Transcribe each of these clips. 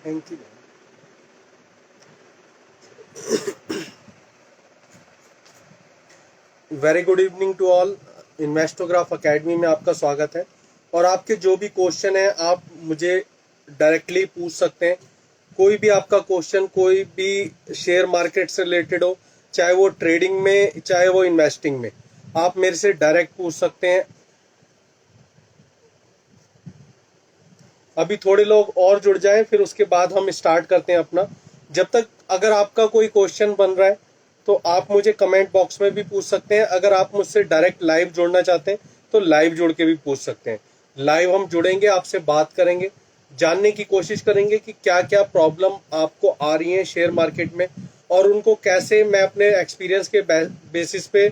Thank you. Very good evening to all. Investograph academy में आपका स्वागत है। और आपके जो भी क्वेश्चन है आप मुझे डायरेक्टली पूछ सकते हैं। कोई भी आपका क्वेश्चन कोई भी शेयर मार्केट से रिलेटेड हो, चाहे वो ट्रेडिंग में चाहे वो इन्वेस्टिंग में, आप मेरे से डायरेक्ट पूछ सकते हैं। अभी थोड़े लोग और जुड़ जाएं, फिर उसके बाद हम स्टार्ट करते हैं अपना। जब तक अगर आपका कोई क्वेश्चन बन रहा है तो आप मुझे कमेंट बॉक्स में भी पूछ सकते हैं। अगर आप मुझसे डायरेक्ट लाइव जुड़ना चाहते हैं तो लाइव जुड़ के भी पूछ सकते हैं। लाइव हम जुड़ेंगे, आपसे बात करेंगे, जानने की कोशिश करेंगे कि क्या क्या प्रॉब्लम आपको आ रही है शेयर मार्केट में, और उनको कैसे मैं अपने एक्सपीरियंस के बेसिस पे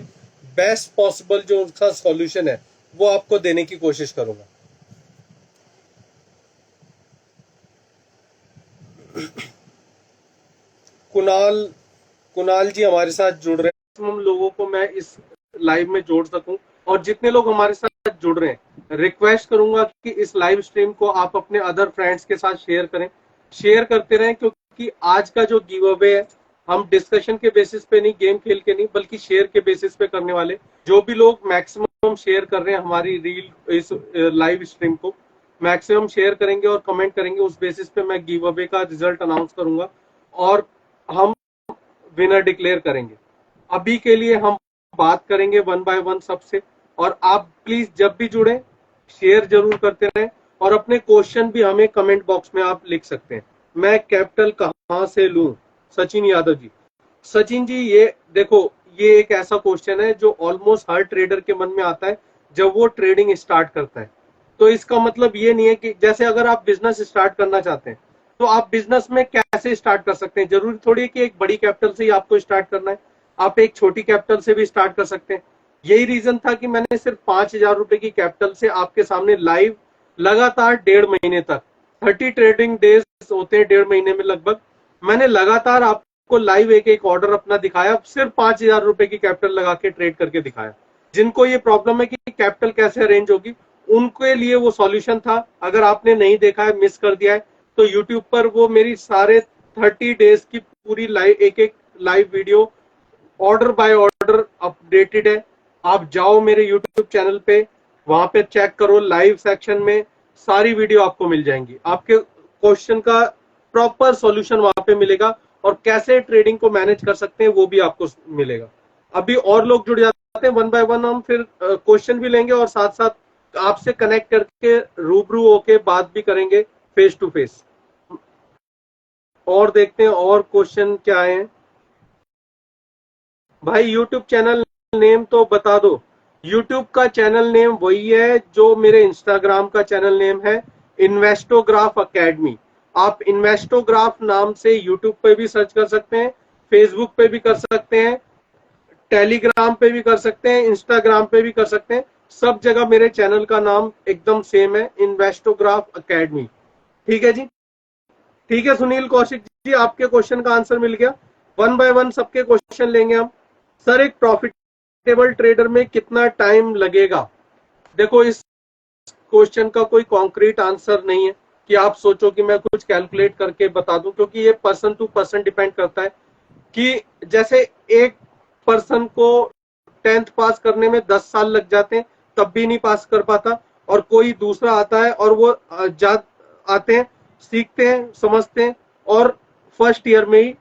बेस्ट पॉसिबल जो उसका सॉल्यूशन है वो आपको देने की कोशिश करूंगा। कुणाल कुणाल जी हमारे साथ जुड़ रहे हैं। हम लोगों को मैं इस लाइव में जोड़ सकूं, और जितने लोग हमारे साथ जुड़ रहे हैं रिक्वेस्ट करूंगा कि इस लाइव स्ट्रीम को आप अपने अदर फ्रेंड्स के साथ शेयर करें, शेयर करते रहें। क्योंकि आज का जो गिव अवे है हम डिस्कशन के बेसिस पे नहीं, गेम खेल के नहीं, बल्कि शेयर के बेसिस पे करने वाले। जो भी लोग मैक्सिमम शेयर कर रहे हैं हमारी रील इस लाइव स्ट्रीम को मैक्सिमम शेयर करेंगे और कमेंट करेंगे, उस बेसिस पे मैं गिव अवे का रिजल्ट अनाउंस करूंगा और हम विनर डिक्लेयर करेंगे। अभी के लिए हम बात करेंगे वन बाय वन सबसे। और आप प्लीज जब भी जुड़े शेयर जरूर करते रहें, और अपने क्वेश्चन भी हमें कमेंट बॉक्स में आप लिख सकते हैं। मैं कैपिटल कहां से लूं? सचिन यादव जी। सचिन जी, ये देखो, ये एक ऐसा क्वेश्चन है जो ऑलमोस्ट हर ट्रेडर के मन में आता है जब वो ट्रेडिंग स्टार्ट करता है। तो इसका मतलब ये नहीं है कि जैसे अगर आप बिजनेस स्टार्ट करना चाहते हैं तो आप बिजनेस में कैसे स्टार्ट कर सकते हैं। जरूरी थोड़ी है कि एक बड़ी कैपिटल से ही आपको स्टार्ट करना है, आप एक छोटी कैपिटल से भी स्टार्ट कर सकते हैं। यही रीजन था कि मैंने सिर्फ 5,000 रुपए की कैपिटल से आपके सामने लाइव लगातार 1.5 महीने तक, 30 ट्रेडिंग डेज होते हैं 1.5 महीने में लगभग, मैंने लगातार आपको लाइव एक एक ऑर्डर अपना दिखाया, सिर्फ 5,000 रुपए की कैपिटल लगा के ट्रेड करके दिखाया। जिनको ये प्रॉब्लम है कि कैपिटल कैसे अरेंज होगी, उनके लिए वो सॉल्यूशन था। अगर आपने नहीं देखा है, मिस कर दिया है, तो यूट्यूब पर वो मेरी सारे 30 डेज की पूरी लाइव एक एक live video order by order updated है। आप जाओ मेरे यूट्यूब चैनल पे, वहां पे चेक करो, लाइव सेक्शन में सारी वीडियो आपको मिल जाएंगी। आपके क्वेश्चन का प्रॉपर सॉल्यूशन वहां पे मिलेगा, और कैसे ट्रेडिंग को मैनेज कर सकते हैं वो भी आपको मिलेगा। अभी और लोग जुड़ जाते हैं, वन बाय वन हम फिर क्वेश्चन भी लेंगे और साथ साथ आपसे कनेक्ट करके रूबरू होके बात भी करेंगे फेस टू फेस। और देखते हैं और क्वेश्चन क्या है। भाई यूट्यूब चैनल नेम तो बता दो। यूट्यूब का चैनल नेम वही है जो मेरे इंस्टाग्राम का चैनल नेम है, इन्वेस्टोग्राफ एकेडमी। आप इन्वेस्टोग्राफ नाम से यूट्यूब पे भी सर्च कर सकते हैं, फेसबुक पे भी कर सकते हैं, टेलीग्राम पे भी कर सकते हैं, इंस्टाग्राम पे भी कर सकते हैं। सब जगह मेरे चैनल का नाम एकदम सेम है, इन्वेस्टोग्राफ एकेडमी। ठीक है जी। ठीक है सुनील कौशिक जी, आपके क्वेश्चन का आंसर मिल गया। वन बाय वन सबके क्वेश्चन लेंगे हम। सर, एक प्रॉफिटेबल ट्रेडर में कितना टाइम लगेगा? देखो, इस क्वेश्चन का कोई कॉन्क्रीट आंसर नहीं है कि आप सोचो कि मैं कुछ कैलकुलेट करके बता दूं, क्योंकि ये पर्सन टू पर्सन डिपेंड करता है। कि जैसे एक पर्सन को 10th पास करने में 10 साल लग जाते हैं, तब भी नहीं पास कर पाता, और कोई दूसरा आता है और वो आते हैं, सीखते हैं, समझते हैं, और फर्स्ट ईयर में ही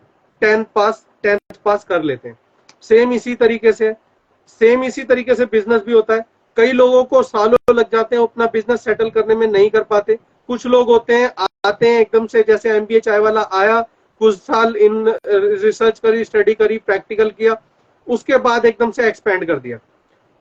10th पास कर लेते हैं। सेम इसी तरीके से सेम इसी तरीके से बिजनेस भी होता है। कई लोगों को सालों लग जाते हैं अपना बिजनेस सेटल करने में, नहीं कर पाते। कुछ लोग होते हैं, आते हैं एकदम से, जैसे एमबीए चाय वाला आया, कुछ साल इन रिसर्च करी, स्टडी करी, प्रैक्टिकल किया, उसके बाद एकदम से एक्सपेंड कर दिया।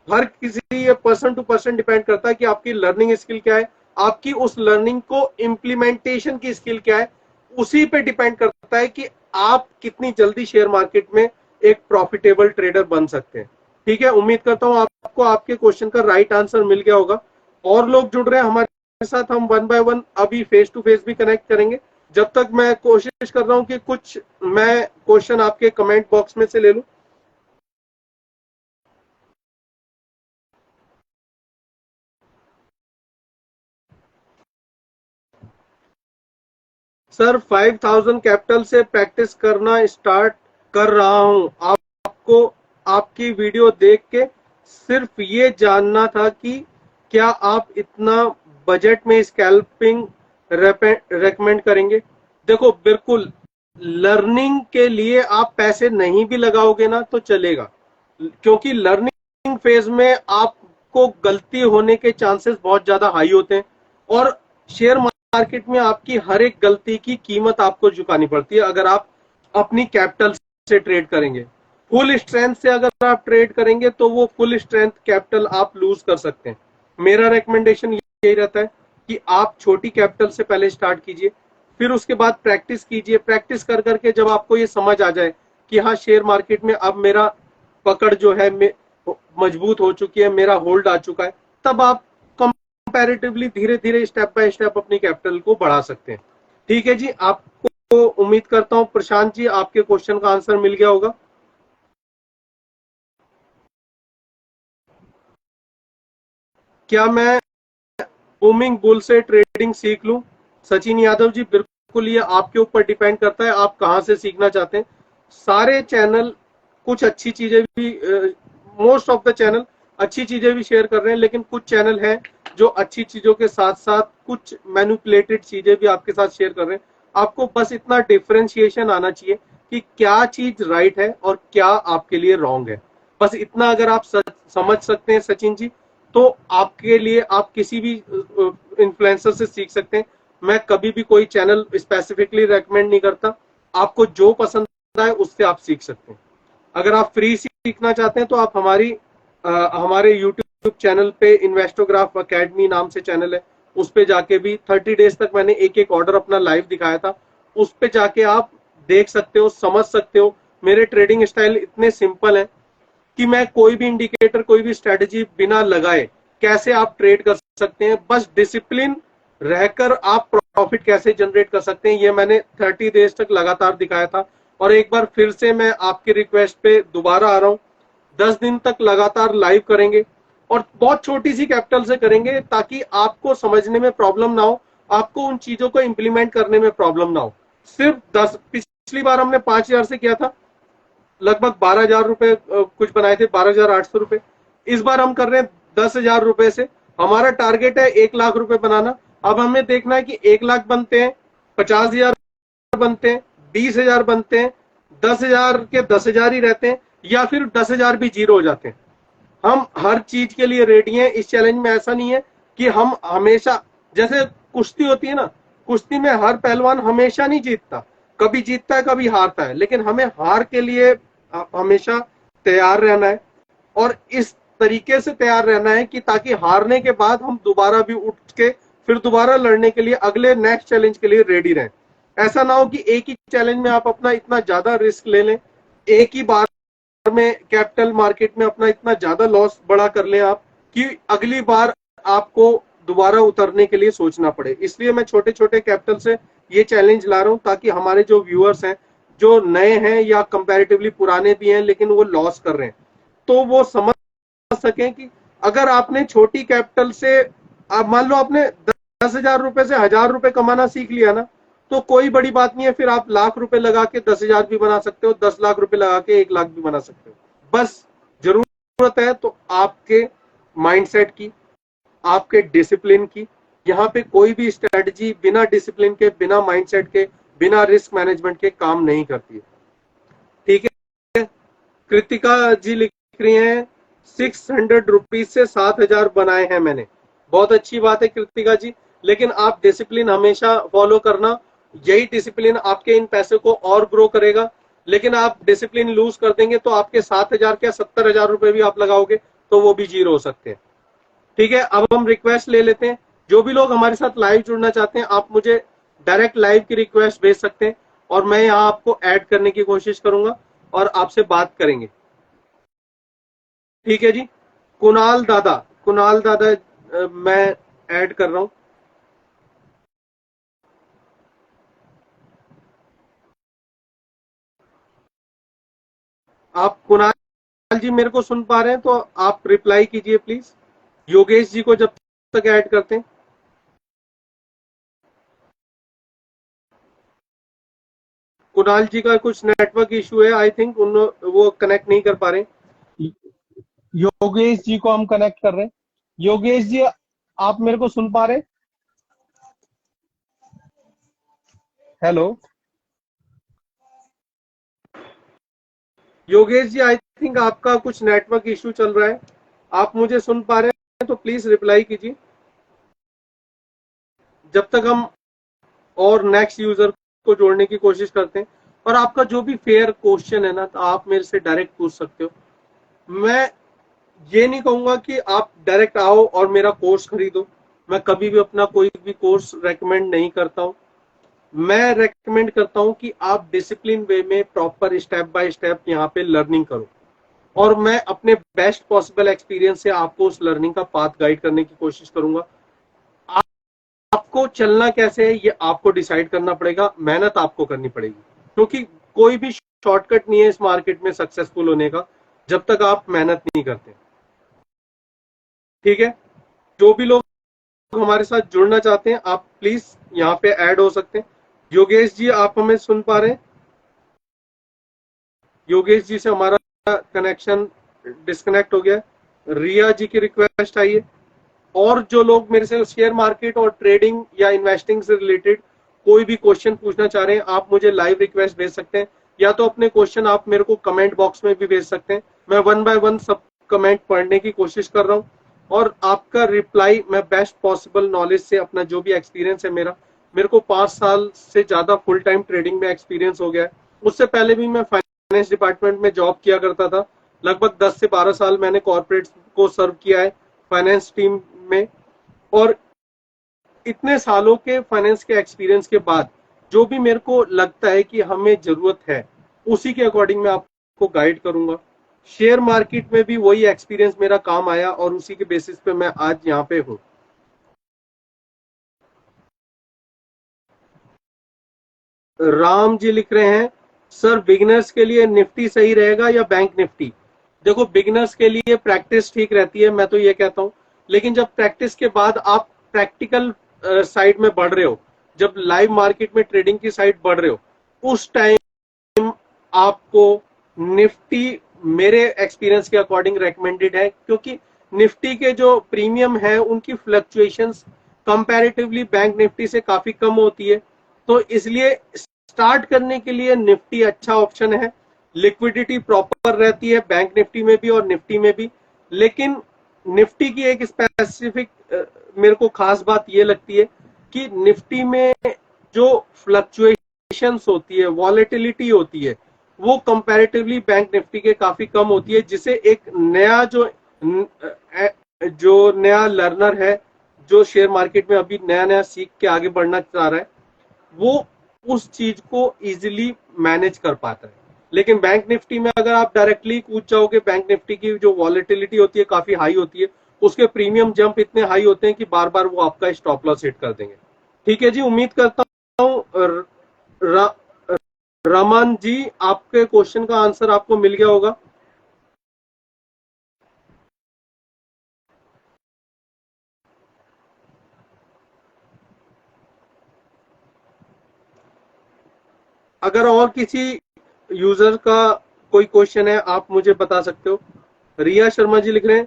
हर किसी, ये पर्सन टू पर्सन डिपेंड करता है कि आपकी लर्निंग स्किल क्या है, आपकी उस लर्निंग को इम्प्लीमेंटेशन की स्किल क्या है। उसी पे डिपेंड करता है कि आप कितनी जल्दी शेयर मार्केट में एक प्रॉफिटेबल ट्रेडर बन सकते हैं। ठीक है, उम्मीद करता हूं आपको आपके क्वेश्चन का राइट आंसर मिल गया होगा। और लोग जुड़ रहे हैं हमारे साथ, हम वन बाय वन अभी फेस टू फेस भी कनेक्ट करेंगे। जब तक मैं कोशिश कर रहा हूं कि कुछ मैं क्वेश्चन आपके कमेंट बॉक्स में से ले लूं। सर 5000 कैपिटल से प्रैक्टिस करना स्टार्ट कर रहा हूं। आपको आपकी वीडियो देख के सिर्फ ये जानना था कि क्या आप इतना बजट में स्कैल्पिंग रेकमेंड करेंगे। देखो बिल्कुल, लर्निंग के लिए आप पैसे नहीं भी लगाओगे ना तो चलेगा, क्योंकि लर्निंग फेज में आपको गलती होने के चांसेस बहुत ज्यादा हाई होते हैं, और शेयर मार्केट में आपकी हर एक गलती की कीमत आपको चुकानी पड़ती है अगर आप अपनी कैपिटल से ट्रेड करेंगे। फुल स्ट्रेंथ से अगर आप ट्रेड करेंगे तो वो फुल स्ट्रेंथ कैपिटल आप लूज कर सकते हैं। मेरा रिकमेंडेशन यही रहता है कि आप छोटी कैपिटल से पहले स्टार्ट कीजिए, फिर उसके बाद प्रैक्टिस कीजिए। प्रैक्टिस कर करके जब आपको ये समझ आ जाए कि हाँ शेयर मार्केट में अब मेरा पकड़ जो है मजबूत हो चुकी है, मेरा होल्ड आ चुका है, तब आप कंपैरेटिवली धीरे धीरे स्टेप बाय स्टेप अपनी कैपिटल को बढ़ा सकते हैं। ठीक है जी, आपको उम्मीद करता हूं प्रशांत जी आपके क्वेश्चन का आंसर मिल गया होगा। क्या मैं बूमिंग बुल से ट्रेडिंग सीख लूं? सचिन यादव जी, बिल्कुल ये आपके ऊपर डिपेंड करता है आप कहां से सीखना चाहते हैं। सारे चैनल कुछ अच्छी चीजें भी, मोस्ट ऑफ द चैनल अच्छी चीजें भी शेयर कर रहे हैं, लेकिन कुछ चैनल हैं जो अच्छी चीजों के साथ साथ कुछ मैनिपुलेटेड चीजें भी आपके साथ शेयर कर रहे हैं। आपको बस इतना डिफरेंशिएशन आना चाहिए कि क्या चीज राइट है और क्या आपके लिए रॉन्ग है। बस इतना अगर आप समझ सकते हैं सचिन जी, तो आपके लिए आप किसी भी इन्फ्लुएंसर से सीख सकते हैं। मैं कभी भी कोई चैनल स्पेसिफिकली रेकमेंड नहीं करता, आपको जो पसंद आए उससे आप सीख सकते हैं। अगर आप फ्री सीखना चाहते हैं तो आप हमारे यूट्यूब चैनल पे इन्वेस्टोग्राफ अकेडमी नाम से चैनल है, उस पे जाके भी 30 डेज तक मैंने एक एक ऑर्डर अपना लाइव दिखाया था, उस पे जाके आप देख सकते हो, समझ सकते हो। मेरे ट्रेडिंग स्टाइल इतने सिंपल है कि मैं कोई भी इंडिकेटर, कोई भी स्ट्रेटजी बिना लगाए कैसे आप ट्रेड कर सकते हैं, बस डिसिप्लिन रहकर आप प्रॉफिट कैसे जनरेट कर सकते हैं, ये मैंने 30 डेज तक लगातार दिखाया था। और एक बार फिर से मैं आपकी रिक्वेस्ट पे दोबारा आ रहा हूं, 10 दिन तक लगातार लाइव करेंगे और बहुत छोटी सी कैपिटल से करेंगे ताकि आपको समझने में प्रॉब्लम ना हो, आपको उन चीजों को इंप्लीमेंट करने में प्रॉब्लम ना हो। सिर्फ 10, पिछली बार हमने 5000 से किया था, लगभग 12,000 रुपए कुछ बनाए थे, 12,800 रुपए। इस बार हम कर रहे हैं 10,000 रुपए से। हमारा टारगेट है 1 लाख रुपए बनाना। अब हमें देखना है कि 1 लाख बनते हैं, 50,000 बनते हैं, 20,000 बनते हैं, 10,000 के 10,000 ही रहते हैं, या फिर 10,000 भी जीरो हो जाते हैं। हम हर चीज के लिए रेडी हैं। इस चैलेंज में ऐसा नहीं है कि हम हमेशा, जैसे कुश्ती होती है ना, कुश्ती में हर पहलवान हमेशा नहीं जीतता, कभी जीतता है कभी हारता है, लेकिन हमें हार के लिए हमेशा तैयार रहना है, और इस तरीके से तैयार रहना है कि ताकि हारने के बाद हम दोबारा भी उठ के फिर दोबारा लड़ने के लिए, अगले नेक्स्ट चैलेंज के लिए रेडी रहें। ऐसा ना हो कि एक ही चैलेंज में आप अपना इतना ज्यादा रिस्क ले लें, एक ही बार में कैपिटल मार्केट में अपना इतना ज्यादा लॉस बड़ा कर लें आप, कि अगली बार आपको दोबारा उतरने के लिए सोचना पड़े। इसलिए मैं छोटे छोटे कैपिटल से ये चैलेंज ला रहा हूं, ताकि हमारे जो व्यूअर्स हैं, जो नए हैं या कंपैरेटिवली पुराने भी हैं लेकिन वो लॉस कर रहे हैं, तो वो समझ सकें कि अगर आपने छोटी कैपिटल से, आप मान लो आपने 10,000 रुपए से 1,000 रुपए कमाना सीख लिया ना, तो कोई बड़ी बात नहीं है, फिर आप लाख रुपए लगा के 10,000 भी बना सकते हो, 10 लाख रुपए लगा के 1 लाख भी बना सकते हो। बस जरूरत है तो आपके माइंडसेट की, आपके डिसिप्लिन की। यहाँ पे कोई भी स्ट्रेटजी बिना डिसिप्लिन के, बिना माइंडसेट के, बिना रिस्क मैनेजमेंट के काम नहीं करती है। ठीक है, कृतिका जी लिख रही हैं 600 रुपीज से 7,000 बनाए हैं मैंने। बहुत अच्छी बात है कृतिका जी, लेकिन आप डिसिप्लिन हमेशा फॉलो करना, यही डिसिप्लिन आपके इन पैसे को और ग्रो करेगा। लेकिन आप डिसिप्लिन लूज कर देंगे तो आपके 7,000 क्या 70,000 रुपए भी आप लगाओगे तो वो भी जीरो हो सकते हैं। ठीक है, अब हम रिक्वेस्ट ले लेते हैं। जो भी लोग हमारे साथ लाइव जुड़ना चाहते हैं, आप मुझे डायरेक्ट लाइव की रिक्वेस्ट भेज सकते हैं, और मैं यहाँ आपको ऐड करने की कोशिश करूंगा और आपसे बात करेंगे। ठीक है जी, कुणाल दादा, कुणाल दादा, मैं ऐड कर रहा हूं। आप कुणाल जी मेरे को सुन पा रहे हैं तो आप रिप्लाई कीजिए प्लीज। योगेश जी को जब तक ऐड करते हैं। कुणाल जी का कुछ नेटवर्क इशू है, आई थिंक उन वो कनेक्ट नहीं कर पा रहे। योगेश जी को हम कनेक्ट कर रहे हैं। योगेश जी, आप मेरे को सुन पा रहे? Hello Yogesh ji, I think आपका कुछ नेटवर्क इशू चल रहा है। आप मुझे सुन पा रहे हैं तो प्लीज रिप्लाई कीजिए, जब तक हम और नेक्स्ट यूजर को जोड़ने की कोशिश करते हैं। और आपका जो भी फेयर क्वेश्चन है ना, तो आप मेरे से डायरेक्ट पूछ सकते हो। मैं ये नहीं कहूंगा कि आप डायरेक्ट आओ और मेरा कोर्स खरीदो। मैं कभी भी अपना कोई भी कोर्स रेकमेंड नहीं करता हूं। मैं रेकमेंड करता हूं कि आप डिसिप्लिन वे में प्रॉपर स्टेप बाय स्टेप यहाँ पे लर्निंग करो, और मैं अपने बेस्ट पॉसिबल एक्सपीरियंस से आपको उस लर्निंग का पाथ गाइड करने की कोशिश करूंगा। आपको चलना कैसे है ये आपको डिसाइड करना पड़ेगा, मेहनत आपको करनी पड़ेगी, क्योंकि कोई भी शॉर्टकट नहीं है इस मार्केट में सक्सेसफुल होने का जब तक आप मेहनत नहीं करते। ठीक है, जो भी लोग हमारे साथ जुड़ना चाहते हैं आप प्लीज यहाँ पे ऐड हो सकते हैं। योगेश जी, आप हमें सुन पा रहे हैं? योगेश जी से हमारा कनेक्शन डिस्कनेक्ट हो गया। रिया जी की रिक्वेस्ट आई है। और जो लोग मेरे से शेयर मार्केट और ट्रेडिंग या इन्वेस्टिंग से रिलेटेड कोई भी क्वेश्चन पूछना चाह रहे हैं, आप मुझे लाइव रिक्वेस्ट भेज सकते हैं, या तो अपने क्वेश्चन आप मेरे को कमेंट बॉक्स में भी भेज सकते हैं। मैं वन बाय वन सब कमेंट पढ़ने की कोशिश कर रहा हूँ, और आपका रिप्लाई मैं बेस्ट पॉसिबल नॉलेज से, अपना जो भी एक्सपीरियंस है मेरे को 5 साल से ज्यादा फुल टाइम ट्रेडिंग में एक्सपीरियंस हो गया है। उससे पहले भी मैं फाइनेंस डिपार्टमेंट में जॉब किया करता था। लगभग 10 से 12 साल मैंने कॉर्पोरेट को सर्व किया है फाइनेंस टीम में। और इतने सालों के फाइनेंस के एक्सपीरियंस के बाद जो भी मेरे को लगता है कि हमें जरूरत है, उसी के अकॉर्डिंग मैं आपको गाइड करूंगा। शेयर मार्केट में भी वही एक्सपीरियंस मेरा काम आया, और उसी के बेसिस पे मैं आज यहाँ पे हूँ। राम जी लिख रहे हैं, सर बिगिनर्स के लिए निफ्टी सही रहेगा या बैंक निफ्टी? देखो, बिगिनर्स के लिए प्रैक्टिस ठीक रहती है, मैं तो ये कहता हूं। लेकिन जब प्रैक्टिस के बाद आप प्रैक्टिकल साइड में बढ़ रहे हो, जब लाइव मार्केट में ट्रेडिंग की साइड बढ़ रहे हो, उस टाइम आपको निफ्टी मेरे एक्सपीरियंस के अकॉर्डिंग रेकमेंडेड है, क्योंकि निफ्टी के जो प्रीमियम है उनकी फ्लक्चुएशंस कंपैरेटिवली बैंक निफ्टी से काफी कम होती है। तो इसलिए स्टार्ट करने के लिए निफ्टी अच्छा ऑप्शन है। लिक्विडिटी प्रॉपर रहती है बैंक निफ्टी में भी और निफ्टी में भी। लेकिन निफ्टी की एक स्पेसिफिक मेरे को खास बात ये लगती है कि निफ्टी में जो फ्लक्चुएशंस होती है, वॉलेटिलिटी होती है, वो कंपैरेटिवली बैंक निफ्टी के काफी कम होती है, जिसे एक नया जो नया लर्नर है, जो शेयर मार्केट में अभी नया नया सीख के आगे बढ़ना चाह रहा है, वो उस चीज को इजीली मैनेज कर पाता है। लेकिन बैंक निफ्टी में अगर आप डायरेक्टली कूद जाओगे, बैंक निफ्टी की जो वॉलेटिलिटी होती है काफी हाई होती है, उसके प्रीमियम जंप इतने हाई होते हैं कि बार बार वो आपका स्टॉप लॉस हिट कर देंगे। ठीक है जी, उम्मीद करता हूँ रमन जी, आपके क्वेश्चन का आंसर आपको मिल गया होगा। अगर और किसी यूजर का कोई क्वेश्चन है, आप मुझे बता सकते हो। रिया शर्मा जी लिख रहे हैं,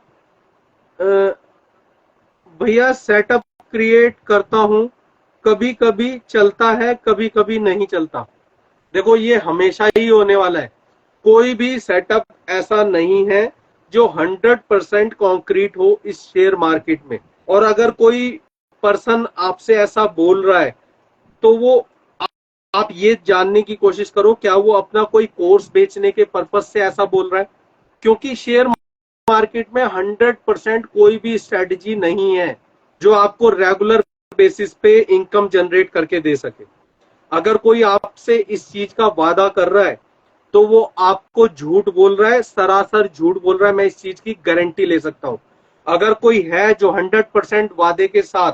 भैया सेटअप क्रिएट करता हूं, कभी कभी चलता है कभी कभी नहीं चलता। देखो, ये हमेशा ही होने वाला है। कोई भी सेटअप ऐसा नहीं है जो 100% कॉन्क्रीट हो इस शेयर मार्केट में। और अगर कोई पर्सन आपसे ऐसा बोल रहा है, तो वो आप ये जानने की कोशिश करो क्या वो अपना कोई कोर्स बेचने के पर्पज से ऐसा बोल रहा है। क्योंकि शेयर मार्केट में 100% कोई भी स्ट्रेटजी नहीं है जो आपको रेगुलर बेसिस पे इनकम जनरेट करके दे सके। अगर कोई आपसे इस चीज का वादा कर रहा है, तो वो आपको झूठ बोल रहा है, सरासर झूठ बोल रहा है। मैं इस चीज की गारंटी ले सकता हूं। अगर कोई है जो 100% वादे के साथ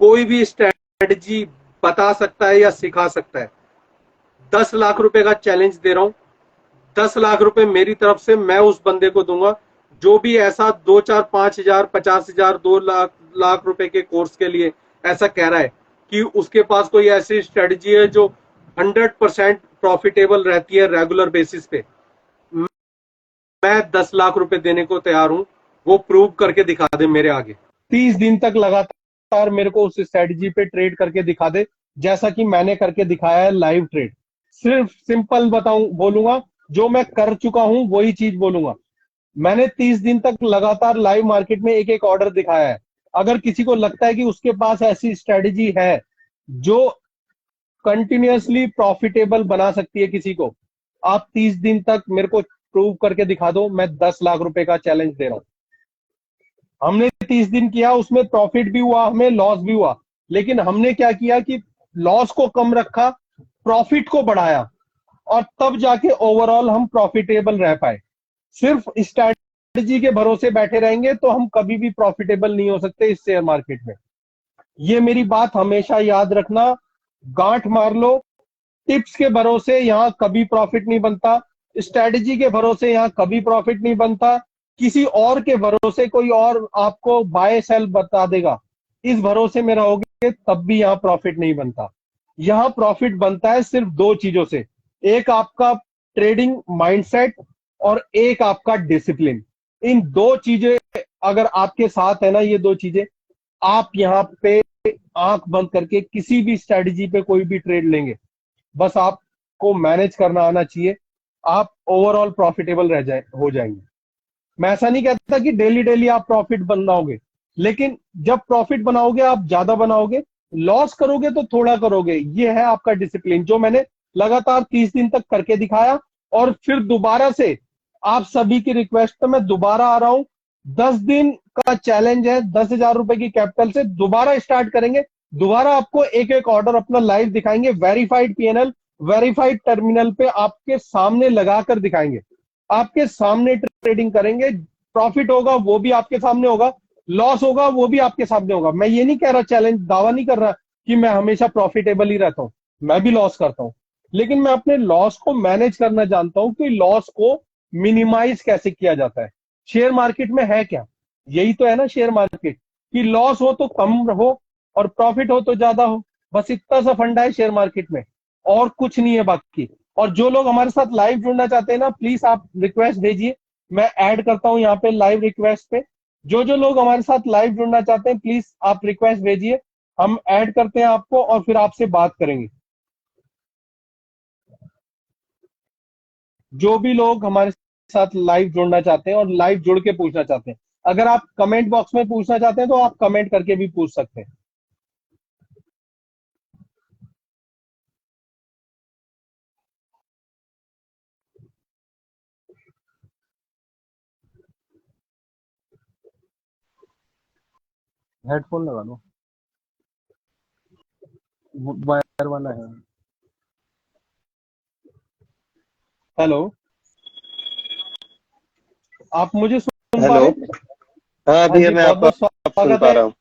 कोई भी स्ट्रेटजी बता सकता है या सिखा सकता है, 10 लाख रुपए का चैलेंज दे रहा हूं। 10 लाख रुपए मेरी तरफ से मैं उस बंदे को दूंगा जो भी ऐसा 2 4 5 हजार 50 हजार 2 लाख रुपए के कोर्स के लिए ऐसा कह रहा है कि उसके पास कोई ऐसी स्ट्रेटजी है जो 100% प्रॉफिटेबल रहती है रेगुलर बेसिस पे, मैं 10 लाख रुपए देने को तैयार हूं। वो प्रूव करके दिखा दे मेरे आगे, 30 दिन तक लगातार मेरे को उस स्ट्रेटजी पे ट्रेड करके दिखा दे, जैसा कि मैंने करके दिखाया है लाइव ट्रेड। सिर्फ सिंपल बताऊं बोलूंगा, जो मैं कर चुका हूं वही चीज बोलूंगा। मैंने 30 दिन तक लगातार लाइव मार्केट में एक एक ऑर्डर दिखाया है। अगर किसी को लगता है कि उसके पास ऐसी स्ट्रेटजी है जो कंटिन्यूअसली प्रॉफिटेबल बना सकती है किसी को, आप 30 दिन तक मेरे को प्रूव करके दिखा दो, मैं 10 लाख रुपए का चैलेंज दे रहा हूं। हमने 30 दिन किया, उसमें प्रॉफिट भी हुआ, हमें लॉस भी हुआ, लेकिन हमने क्या किया कि लॉस को कम रखा, प्रॉफिट को बढ़ाया, और तब जाके ओवरऑल हम प्रॉफिटेबल रह पाए। सिर्फ स्ट्रैटेजी के भरोसे बैठे रहेंगे तो हम कभी भी प्रॉफिटेबल नहीं हो सकते इस शेयर मार्केट में। ये मेरी बात हमेशा याद रखना, गांठ मार लो। टिप्स के भरोसे यहां कभी प्रॉफिट नहीं बनता, स्ट्रैटेजी के भरोसे यहां कभी प्रॉफिट नहीं बनता, किसी और के भरोसे कोई और आपको बाय सेल बता देगा, इस भरोसे में रहोगे तब भी यहां प्रॉफिट नहीं बनता। यहां प्रॉफिट बनता है सिर्फ दो चीजों से, एक आपका ट्रेडिंग माइंडसेट और एक आपका डिसिप्लिन। इन दो चीजें अगर आपके साथ है ना, ये दो चीजें, आप यहाँ पे आंख बंद करके किसी भी स्ट्रेटजी पे कोई भी ट्रेड लेंगे, बस आपको मैनेज करना आना चाहिए, आप ओवरऑल प्रॉफिटेबल रह जाए हो जाएंगे। मैं ऐसा नहीं कहता कि डेली डेली आप प्रॉफिट बनाओगे, लेकिन जब प्रॉफिट बनाओगे आप ज्यादा बनाओगे, लॉस करोगे तो थोड़ा करोगे। ये है आपका डिसिप्लिन, जो मैंने लगातार 30 दिन तक करके दिखाया। और फिर दोबारा से आप सभी की रिक्वेस्ट पे मैं दोबारा आ रहा हूं। 10 दिन का चैलेंज है, 10,000 रुपए की कैपिटल से दोबारा स्टार्ट करेंगे। दोबारा आपको एक एक ऑर्डर अपना लाइव दिखाएंगे, वेरीफाइड पीएनएल, वेरीफाइड टर्मिनल पे आपके सामने लगाकर दिखाएंगे, आपके सामने ट्रेडिंग करेंगे। प्रॉफिट होगा वो भी आपके सामने होगा, लॉस होगा वो भी आपके सामने होगा। मैं ये नहीं कह रहा, चैलेंज दावा नहीं कर रहा कि मैं हमेशा प्रॉफिटेबल ही रहता हूं, मैं भी लॉस करता हूं, लेकिन मैं अपने लॉस को मैनेज करना जानता हूं कि लॉस को मिनिमाइज कैसे किया जाता है। शेयर मार्केट में है क्या, यही तो है ना शेयर मार्केट, कि लॉस हो तो कम हो और प्रॉफिट हो तो ज्यादा हो। बस इतना सा फंडा है शेयर मार्केट में, और कुछ नहीं है बाकी। और जो लोग हमारे साथ लाइव जुड़ना चाहते हैं ना, प्लीज आप रिक्वेस्ट भेजिए, मैं ऐड करता हूं यहाँ पे लाइव रिक्वेस्ट पे। जो जो लोग हमारे साथ लाइव जुड़ना चाहते हैं प्लीज आप रिक्वेस्ट भेजिए, हम ऐड करते हैं आपको और फिर आपसे बात करेंगे। जो भी लोग हमारे साथ लाइव जुड़ना चाहते हैं और लाइव जुड़ के पूछना चाहते हैं, अगर आप कमेंट बॉक्स में पूछना चाहते हैं तो आप कमेंट करके भी पूछ सकते हैं। हेडफोन लगा लो, वायर वाला है। हेलो, आप मुझे सुन पा हेलो। रहे हैं? हाँ हाँ भैया, जी, मैं बहुत आपको बहुत आप सुन स्वागत पा है। रहा हूँ।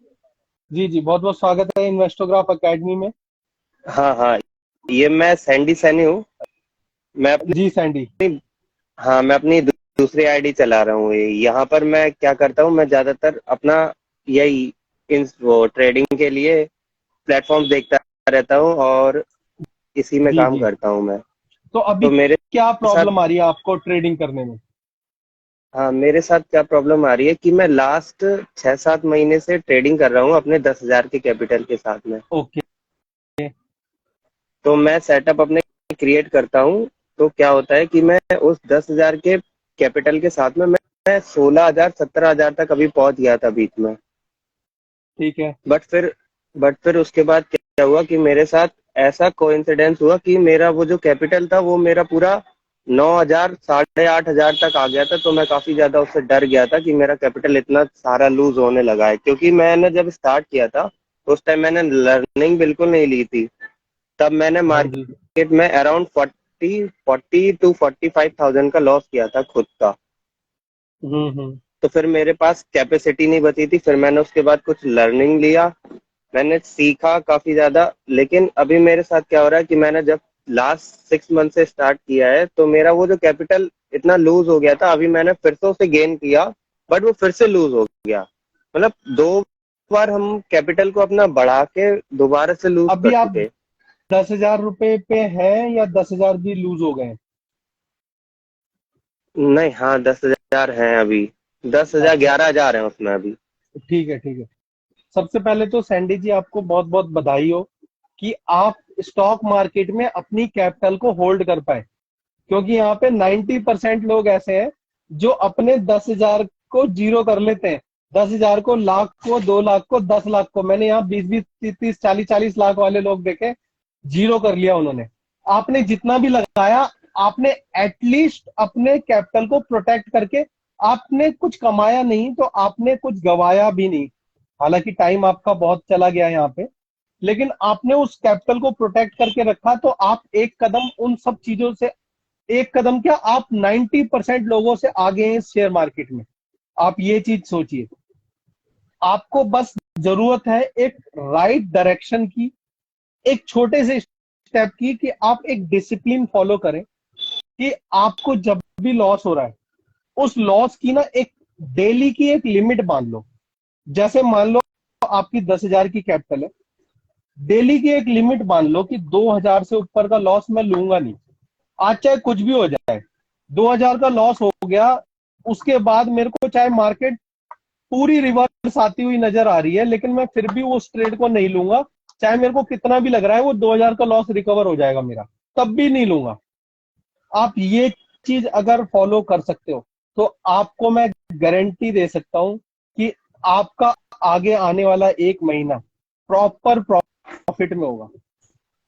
जी जी, बहुत बहुत स्वागत है इन्वेस्टोग्राफ एकेडमी में। हाँ हाँ, ये मैं सैंडी सैनी हूँ। मैं अपनी जी सैंडी। हाँ, मैं अपनी दूसरी आईडी चला रहा हूँ। यहाँ पर मैं क्या करता हूँ, मैं ज्यादातर अपना यही इन वो ट्रेडिंग के लिए प्लेटफॉर्म देखता रहता हूँ और इसी में जी काम जी, करता हूँ मैं। तो अभी तो मेरे क्या साथ प्रॉब्लम आ रही है आपको ट्रेडिंग करने में? हाँ, मेरे साथ क्या प्रॉब्लम आ रही है कि मैं लास्ट 6-7 महीने से ट्रेडिंग कर रहा हूँ अपने 10,000 के कैपिटल के साथ में। ओके। तो मैं सेटअप अपने क्रिएट करता हूँ। तो क्या होता है कि मैं उस 10,000 के कैपिटल के साथ में मैं 16,000 17,000 तक अभी पहुंच गया था बीच में। ठीक है। बट फिर बट फिर उसके बाद क्या हुआ कि मेरे साथ ऐसा कोइंसिडेंस हुआ कि मेरा वो जो कैपिटल था वो मेरा पूरा 9,000 8,500 तक आ गया था। तो मैं काफी ज्यादा उससे डर गया था कि मेरा कैपिटल इतना सारा लूज होने लगा है, क्योंकि मैंने जब स्टार्ट किया था तो उस टाइम मैंने लर्निंग बिल्कुल नहीं ली थी। तब मैंने हाँ जी। मार्केट में अराउंड 40 to 45,000 का लॉस किया था खुद का। हम्म। तो फिर मेरे पास कैपेसिटी नहीं बची थी। फिर मैंने उसके बाद कुछ लर्निंग लिया, मैंने सीखा काफी ज्यादा। लेकिन अभी मेरे साथ क्या हो रहा है कि मैंने जब लास्ट 6 मंथ से स्टार्ट किया है तो मेरा वो जो कैपिटल इतना लूज हो गया था, अभी मैंने फिर से उसे गेन किया, बट वो फिर से लूज हो गया। मतलब 2 बार हम कैपिटल को अपना बढ़ा के दोबारा से लूज कर अभी आप चुके। 10,000 रुपए पे है या 10,000 भी लूज हो गए? नहीं, हाँ 10,000 है अभी। 10,000, अच्छा, 11,000 है उसमें अभी। ठीक है, ठीक है। सबसे पहले तो सैंडी जी आपको बहुत बहुत बधाई हो कि आप स्टॉक मार्केट में अपनी कैपिटल को होल्ड कर पाए, क्योंकि यहाँ पे 90% लोग ऐसे हैं जो अपने 10,000 को जीरो कर लेते हैं। 10,000 को, लाख को, 2 लाख को, 10 लाख को, मैंने यहाँ 20-20, 30-30, 40-40 लाख वाले लोग देखे, जीरो कर लिया उन्होंने। आपने जितना भी लगाया, आपने एटलीस्ट अपने कैपिटल को प्रोटेक्ट करके, आपने कुछ कमाया नहीं तो आपने कुछ गवाया भी नहीं। हालांकि टाइम आपका बहुत चला गया यहाँ पे, लेकिन आपने उस कैपिटल को प्रोटेक्ट करके रखा, तो आप एक कदम उन सब चीजों से, एक कदम क्या, आप 90% लोगों से आगे हैं इस शेयर मार्केट में। आप ये चीज सोचिए। आपको बस जरूरत है एक राइट डायरेक्शन की, एक छोटे से स्टेप की, कि आप एक डिसिप्लिन फॉलो करें, कि आपको जब भी लॉस हो रहा है, उस लॉस की ना एक डेली की एक लिमिट मान लो। जैसे मान लो आपकी 10,000 की कैपिटल है, डेली की एक लिमिट मान लो कि 2,000 से ऊपर का लॉस मैं लूंगा नहीं। आज चाहे कुछ भी हो जाए, 2,000 का लॉस हो गया, उसके बाद मेरे को चाहे मार्केट पूरी रिवर्स आती हुई नजर आ रही है, लेकिन मैं फिर भी उस ट्रेड को नहीं लूंगा। चाहे मेरे को कितना भी लग रहा है वो 2,000 का लॉस रिकवर हो जाएगा मेरा, तब भी नहीं लूंगा। आप ये चीज अगर फॉलो कर सकते हो, तो आपको मैं गारंटी दे सकता हूं कि आपका आगे आने वाला एक महीना प्रॉपर प्रॉफिट में होगा।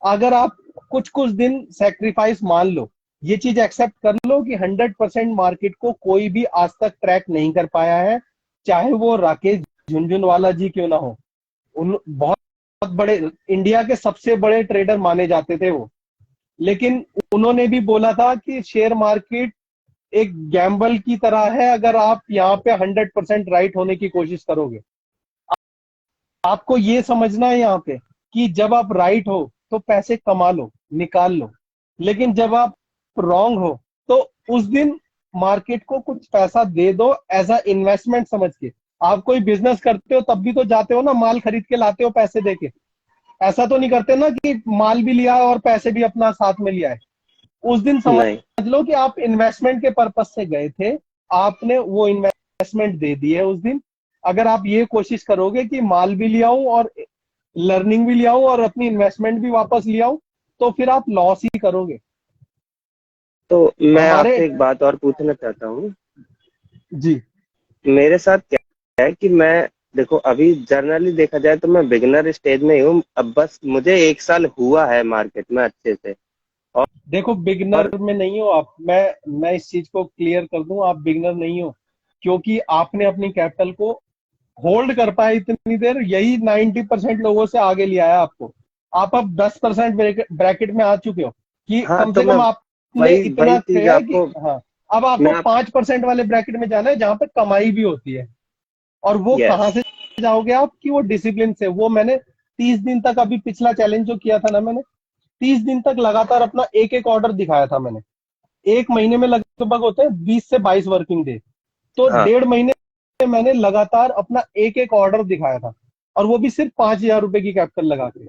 अगर आप कुछ कुछ दिन सेक्रीफाइस मान लो, ये चीज एक्सेप्ट कर लो कि 100% मार्केट को कोई भी आज तक ट्रैक नहीं कर पाया है, चाहे वो राकेश झुनझुनवाला जी क्यों ना हो। उन बहुत बहुत बड़े, इंडिया के सबसे बड़े ट्रेडर माने जाते थे वो, लेकिन उन्होंने भी बोला था कि शेयर मार्केट एक गैम्बल की तरह है, अगर आप यहाँ पे 100% राइट होने की कोशिश करोगे। आपको ये समझना है यहाँ पे कि जब आप राइट हो तो पैसे कमा लो, निकाल लो, लेकिन जब आप रॉन्ग हो तो उस दिन मार्केट को कुछ पैसा दे दो एज अ इन्वेस्टमेंट समझ के। आप कोई बिजनेस करते हो तब भी तो जाते हो ना, माल खरीद के लाते हो पैसे दे के। ऐसा तो नहीं करते ना कि माल भी लिया और पैसे भी अपना साथ में लिया है। उस दिन नहीं, समझ लो कि आप इन्वेस्टमेंट के पर्पज से गए थे, आपने वो इन्वेस्टमेंट दे दी है उस दिन। अगर आप ये कोशिश करोगे कि माल भी ले आऊं और लर्निंग भी ले आऊं और अपनी इन्वेस्टमेंट भी वापस ले आऊं, तो फिर आप लॉस ही करोगे। तो मैं हमारे, आपसे एक बात और पूछना चाहता हूँ। जी, मेरे साथ क्या है कि मैं, देखो अभी जर्नली देखा जाए तो मैं बिगिनर स्टेज में ही हूँ। अब बस मुझे 1 साल हुआ है मार्केट में अच्छे से। और, देखो बिगनर और में नहीं हो आप। मैं इस चीज को क्लियर कर दूं, आप बिगनर नहीं हो, क्योंकि आपने अपनी कैपिटल को होल्ड कर पाए इतनी देर, यही 90% लोगों से आगे ले आया आपको। आप अब 10% ब्रैकेट में आ चुके हो, कि हाँ, कम तो से मैं कम आपने वही वही इतना चीज किया है कि, आपको, हाँ, अब आपको मैं आप 5% वाले ब्रैकेट में जाना है जहां पे कमाई भी होती है। और वो यस, कहाँ से जाओगे आप, कि वो डिसिप्लिन से। वो मैंने 30 दिन तक, अभी पिछला चैलेंज जो किया था ना मैंने, 30 दिन तक लगातार अपना एक एक ऑर्डर दिखाया था मैंने। एक महीने में लगभग होते हैं 20 से 22 वर्किंग डे, तो हाँ, 1.5 महीने में मैंने लगातार अपना एक एक ऑर्डर दिखाया था। और वो भी सिर्फ 5,000 रुपए की कैपिटल लगा के,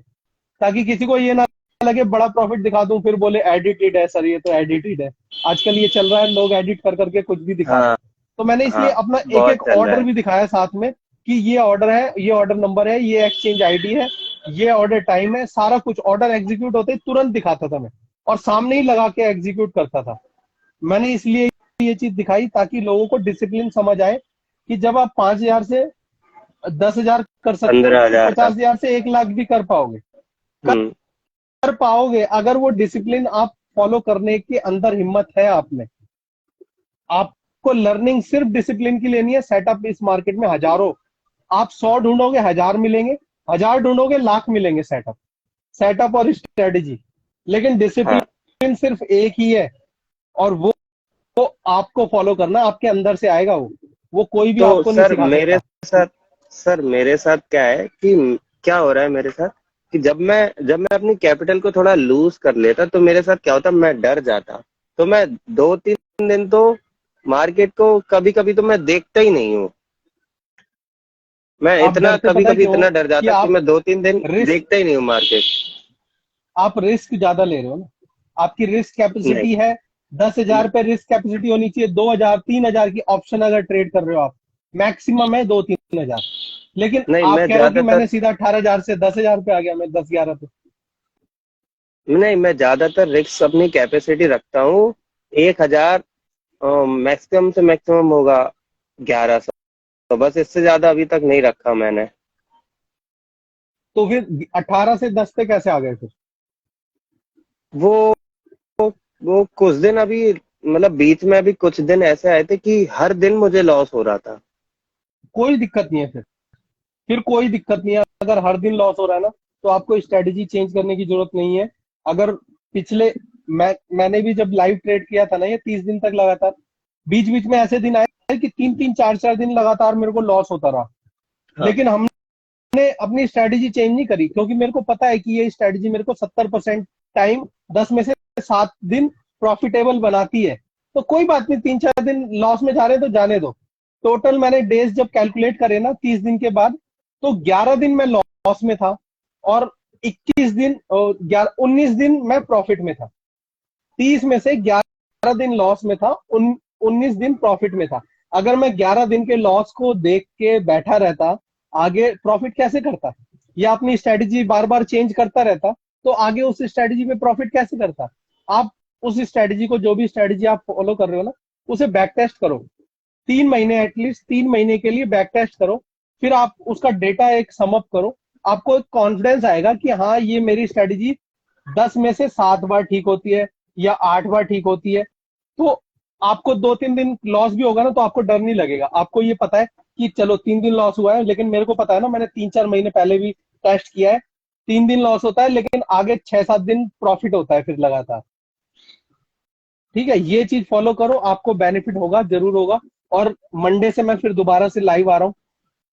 ताकि किसी को ये ना लगे बड़ा प्रॉफिट दिखा दूं फिर बोले एडिटेड है सर, ये तो एडिटेड है। आजकल ये चल रहा है, लोग एडिट कर करके कुछ भी दिखा रहे हाँ, हैं। तो मैंने इसलिए हाँ, अपना एक बहुत एक चल रहा ऑर्डर है। भी दिखाया साथ में, कि ये ऑर्डर है, ये ऑर्डर नंबर है, ये एक्सचेंज आईडी है, ये ऑर्डर टाइम है, सारा कुछ ऑर्डर एग्जीक्यूट होते ही तुरंत दिखाता था मैं, और सामने ही लगा के एग्जीक्यूट करता था। मैंने इसलिए ये चीज दिखाई ताकि लोगों को डिसिप्लिन समझ आए, कि जब आप 5,000 से 10,000 कर सकते हो, तो 15,000 तक। 50,000 से 1 लाख भी कर पाओगे। हम्म। कर पाओगे अगर वो डिसिप्लिन आप फॉलो करने के अंदर हिम्मत है आप में। आपको लर्निंग सिर्फ डिसिप्लिन की लेनी है। सेटअप इस मार्केट में हजारों, आप 100 ढूंढोगे 1,000 मिलेंगे, 1,000 ढूंढोगे लाख मिलेंगे। सेटअप, सेटअप और स्ट्रेटेजी, लेकिन हाँ, डिसिप्लिन सिर्फ एक ही है, और वो आपको फॉलो करना, आपके अंदर से आएगा वो कोई भी तो आपको नहीं सिखा सकता। साथ सर मेरे साथ क्या है कि, क्या हो रहा है मेरे साथ कि जब मैं अपनी कैपिटल को थोड़ा लूज कर लेता तो मेरे साथ क्या होता, मैं डर जाता। तो मैं 2-3 दिन तो मार्केट को कभी कभी तो मैं देखता ही नहीं हूँ। मैं आप इतना डरते कभी पता है कभी क्यों? इतना डर कि जाता कि आप मैं 2-3 दिन रिस्क, देखता ही नहीं हूँ मार्केट। आप रिस्क ज्यादा ले रहे हो ना। आपकी रिस्क नहीं कैपेसिटी है 10,000 पे, रिस्क कैपेसिटी होनी चाहिए 2,000 3,000 की, ऑप्शन अगर ट्रेड कर रहे हो आप, मैक्सिमम है 2-3 हजार। लेकिन नहीं, आप मैं कह रहे हो कि ज्यादातर मैंने सीधा 18,000 से 10,000 पे आ गया, मैं 10-11 पे। नहीं, मैं ज्यादातर रिस्क अपनी कैपेसिटी रखता हूँ 1,000, मैक्सिमम से मैक्सिमम होगा 1,100। तो बस इससे ज्यादा अभी तक नहीं रखा मैंने। तो फिर 18 से 10 पे कैसे आ गए फिर? वो वो कुछ दिन अभी, मतलब बीच में अभी कुछ दिन ऐसे आए थे कि हर दिन मुझे लॉस हो रहा था। कोई दिक्कत नहीं है फिर कोई दिक्कत नहीं है। अगर हर दिन लॉस हो रहा है ना, तो आपको स्ट्रेटेजी चेंज करने की जरूरत नहीं है। अगर पिछले मैंने भी जब लाइव ट्रेड किया था ना, ये 30 दिन तक लगातार, बीच बीच में ऐसे दिन आए कि 3-3 4-4 दिन लगातार मेरे को लॉस होता रहा। हाँ। लेकिन हमने अपनी स्ट्रेटेजी चेंज नहीं करी, क्योंकि मेरे को पता है कि ये स्ट्रेटेजी मेरे को 70% टाइम, 10 में से 7 दिन प्रॉफिटेबल बनाती है। तो कोई बात नहीं, 3-4 दिन लॉस में जा रहे हैं तो जाने दो। टोटल मैंने डेज जब कैलकुलेट करे ना 30 दिन के बाद, तो 11 दिन मैं लॉस में था, और 21 दिन 19 दिन मैं प्रॉफिट में था। 30 में से 11 दिन लॉस में था, 19 दिन प्रॉफिट में था। अगर मैं 11 दिन के लॉस को देख के बैठा रहता, आगे प्रॉफिट कैसे करता, या अपनी स्ट्रेटेजी बार बार चेंज करता रहता, तो आगे उस स्ट्रेटेजी पे प्रॉफिट कैसे करता? आप उस स्ट्रेटेजी को, जो भी स्ट्रेटेजी आप फॉलो कर रहे हो ना, उसे बैक टेस्ट करो। 3 महीने, एटलीस्ट 3 महीने के लिए बैक टेस्ट करो। फिर आप उसका डेटा एक समअप करो। आपको एक कॉन्फिडेंस आएगा कि हाँ, ये मेरी स्ट्रेटेजी 10 में से 7 बार ठीक होती है या 8 बार ठीक होती है। तो आपको 2-3 दिन लॉस भी होगा ना, तो आपको डर नहीं लगेगा। आपको ये पता है कि चलो 3 दिन लॉस हुआ है, लेकिन मेरे को पता है ना, मैंने 3-4 महीने पहले भी टेस्ट किया है, 3 दिन लॉस होता है लेकिन आगे 6-7 दिन प्रॉफिट होता है फिर लगातार। ठीक है, ये चीज फॉलो करो, आपको बेनिफिट होगा, जरूर होगा। और मंडे से मैं फिर दोबारा से लाइव आ रहा हूँ।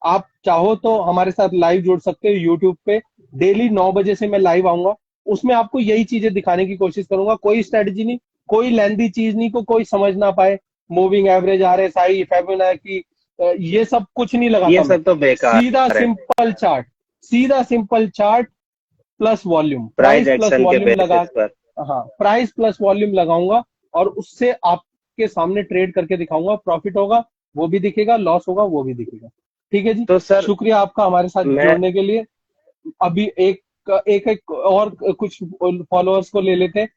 आप चाहो तो हमारे साथ लाइव जुड़ सकते हो यूट्यूब पे। डेली 9 बजे से मैं लाइव आऊंगा। उसमें आपको यही चीजें दिखाने की कोशिश करूंगा। कोई स्ट्रेटजी नहीं, कोई लेंदी चीज नहीं को कोई समझ ना पाए। मूविंग एवरेज, आरएसआई, फिबोनाची, ये सब कुछ नहीं ये लगाता मैं। सब तो सीधा बेकार है। सिंपल चार्ट, सीधा simple chart plus volume, price price plus action के वॉल्यूम लगा। बेसिस पर। हाँ, प्राइस प्लस वॉल्यूम लगाऊंगा, और उससे आपके सामने ट्रेड करके दिखाऊंगा। प्रॉफिट होगा वो भी दिखेगा, लॉस होगा वो भी दिखेगा। ठीक है जी। तो सर शुक्रिया आपका हमारे साथ मैं जुड़ने के लिए। अभी एक और कुछ फॉलोअर्स को ले लेते हैं।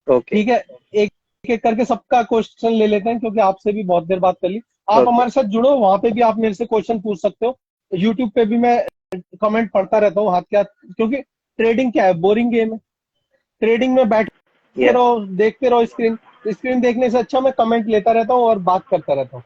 ओके। ठीक है, एक एक करके सबका क्वेश्चन ले लेते हैं, क्योंकि आपसे भी बहुत देर बात कर ली। आप ओके। हमारे साथ जुड़ो, वहां पे भी आप मेरे से क्वेश्चन पूछ सकते हो। यूट्यूब पे भी मैं कमेंट पढ़ता रहता हूँ हाथ के हाथ, क्योंकि ट्रेडिंग क्या है, बोरिंग गेम है। ट्रेडिंग में बैठे यस। रहो, देखते रहो स्क्रीन। स्क्रीन देखने से अच्छा मैं कमेंट लेता रहता हूँ और बात करता रहता हूँ।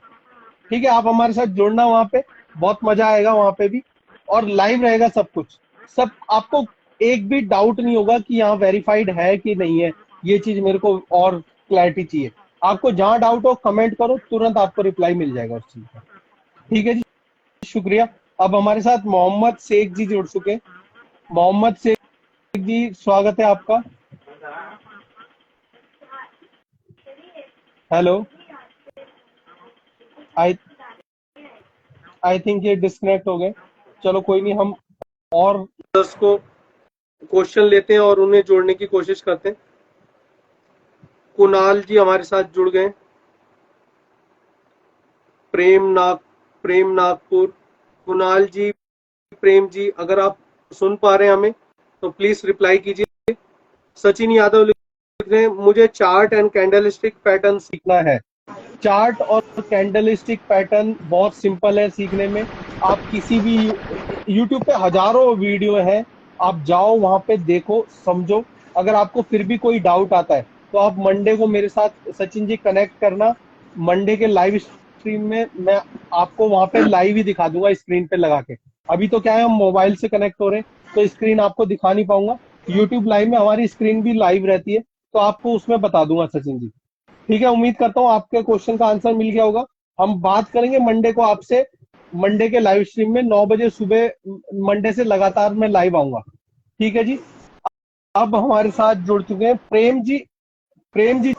ठीक है, आप हमारे साथ जुड़ना वहां पे, बहुत मजा आएगा वहां पे भी। और लाइव रहेगा सब कुछ, सब आपको एक भी डाउट नहीं होगा कि यहाँ वेरीफाइड है कि नहीं है। ये चीज मेरे को और क्लैरिटी चाहिए। आपको जहां डाउट हो कमेंट करो, तुरंत आपको रिप्लाई मिल जाएगा उस चीज का। ठीक है जी, शुक्रिया। अब हमारे साथ मोहम्मद शेख जी जुड़ चुके हैं। मोहम्मद शेख जी, स्वागत है आपका। हेलो। आई आई थिंक ये डिस्कनेक्ट हो गए। चलो कोई नहीं, हम और को क्वेश्चन लेते हैं और उन्हें जोड़ने की कोशिश करते हैं। कुणाल जी हमारे साथ जुड़ गए। प्रेम नाग प्रेम नागपुर। कुणाल जी, प्रेम जी, अगर आप सुन पा रहे हैं हमें, तो प्लीज रिप्लाई कीजिए। सचिन यादव लिख रहे हैं, मुझे चार्ट एंड कैंडलस्टिक पैटर्न सीखना है। चार्ट और कैंडलस्टिक पैटर्न बहुत सिंपल है सीखने में। आप किसी भी यूट्यूब पे हजारों वीडियो है, आप जाओ वहां पे देखो, समझो। अगर आपको फिर भी कोई डाउट आता है, तो आप मंडे को मेरे साथ सचिन जी कनेक्ट करना। मंडे के लाइव स्ट्रीम में मैं आपको वहां पे लाइव ही दिखा दूंगा स्क्रीन पे लगा के। अभी तो क्या है, हम मोबाइल से कनेक्ट हो रहे हैं, तो स्क्रीन आपको दिखा नहीं पाऊंगा। यूट्यूब लाइव में हमारी स्क्रीन भी लाइव रहती है, तो आपको उसमें बता दूंगा सचिन जी। ठीक है, उम्मीद करता हूँ आपके क्वेश्चन का आंसर मिल गया होगा। हम बात करेंगे मंडे को आपसे। मंडे के लाइव स्ट्रीम में 9 बजे सुबह, मंडे से लगातार मैं लाइव आऊंगा। ठीक है जी। अब हमारे साथ जुड़ चुके हैं प्रेम जी। प्रेम जी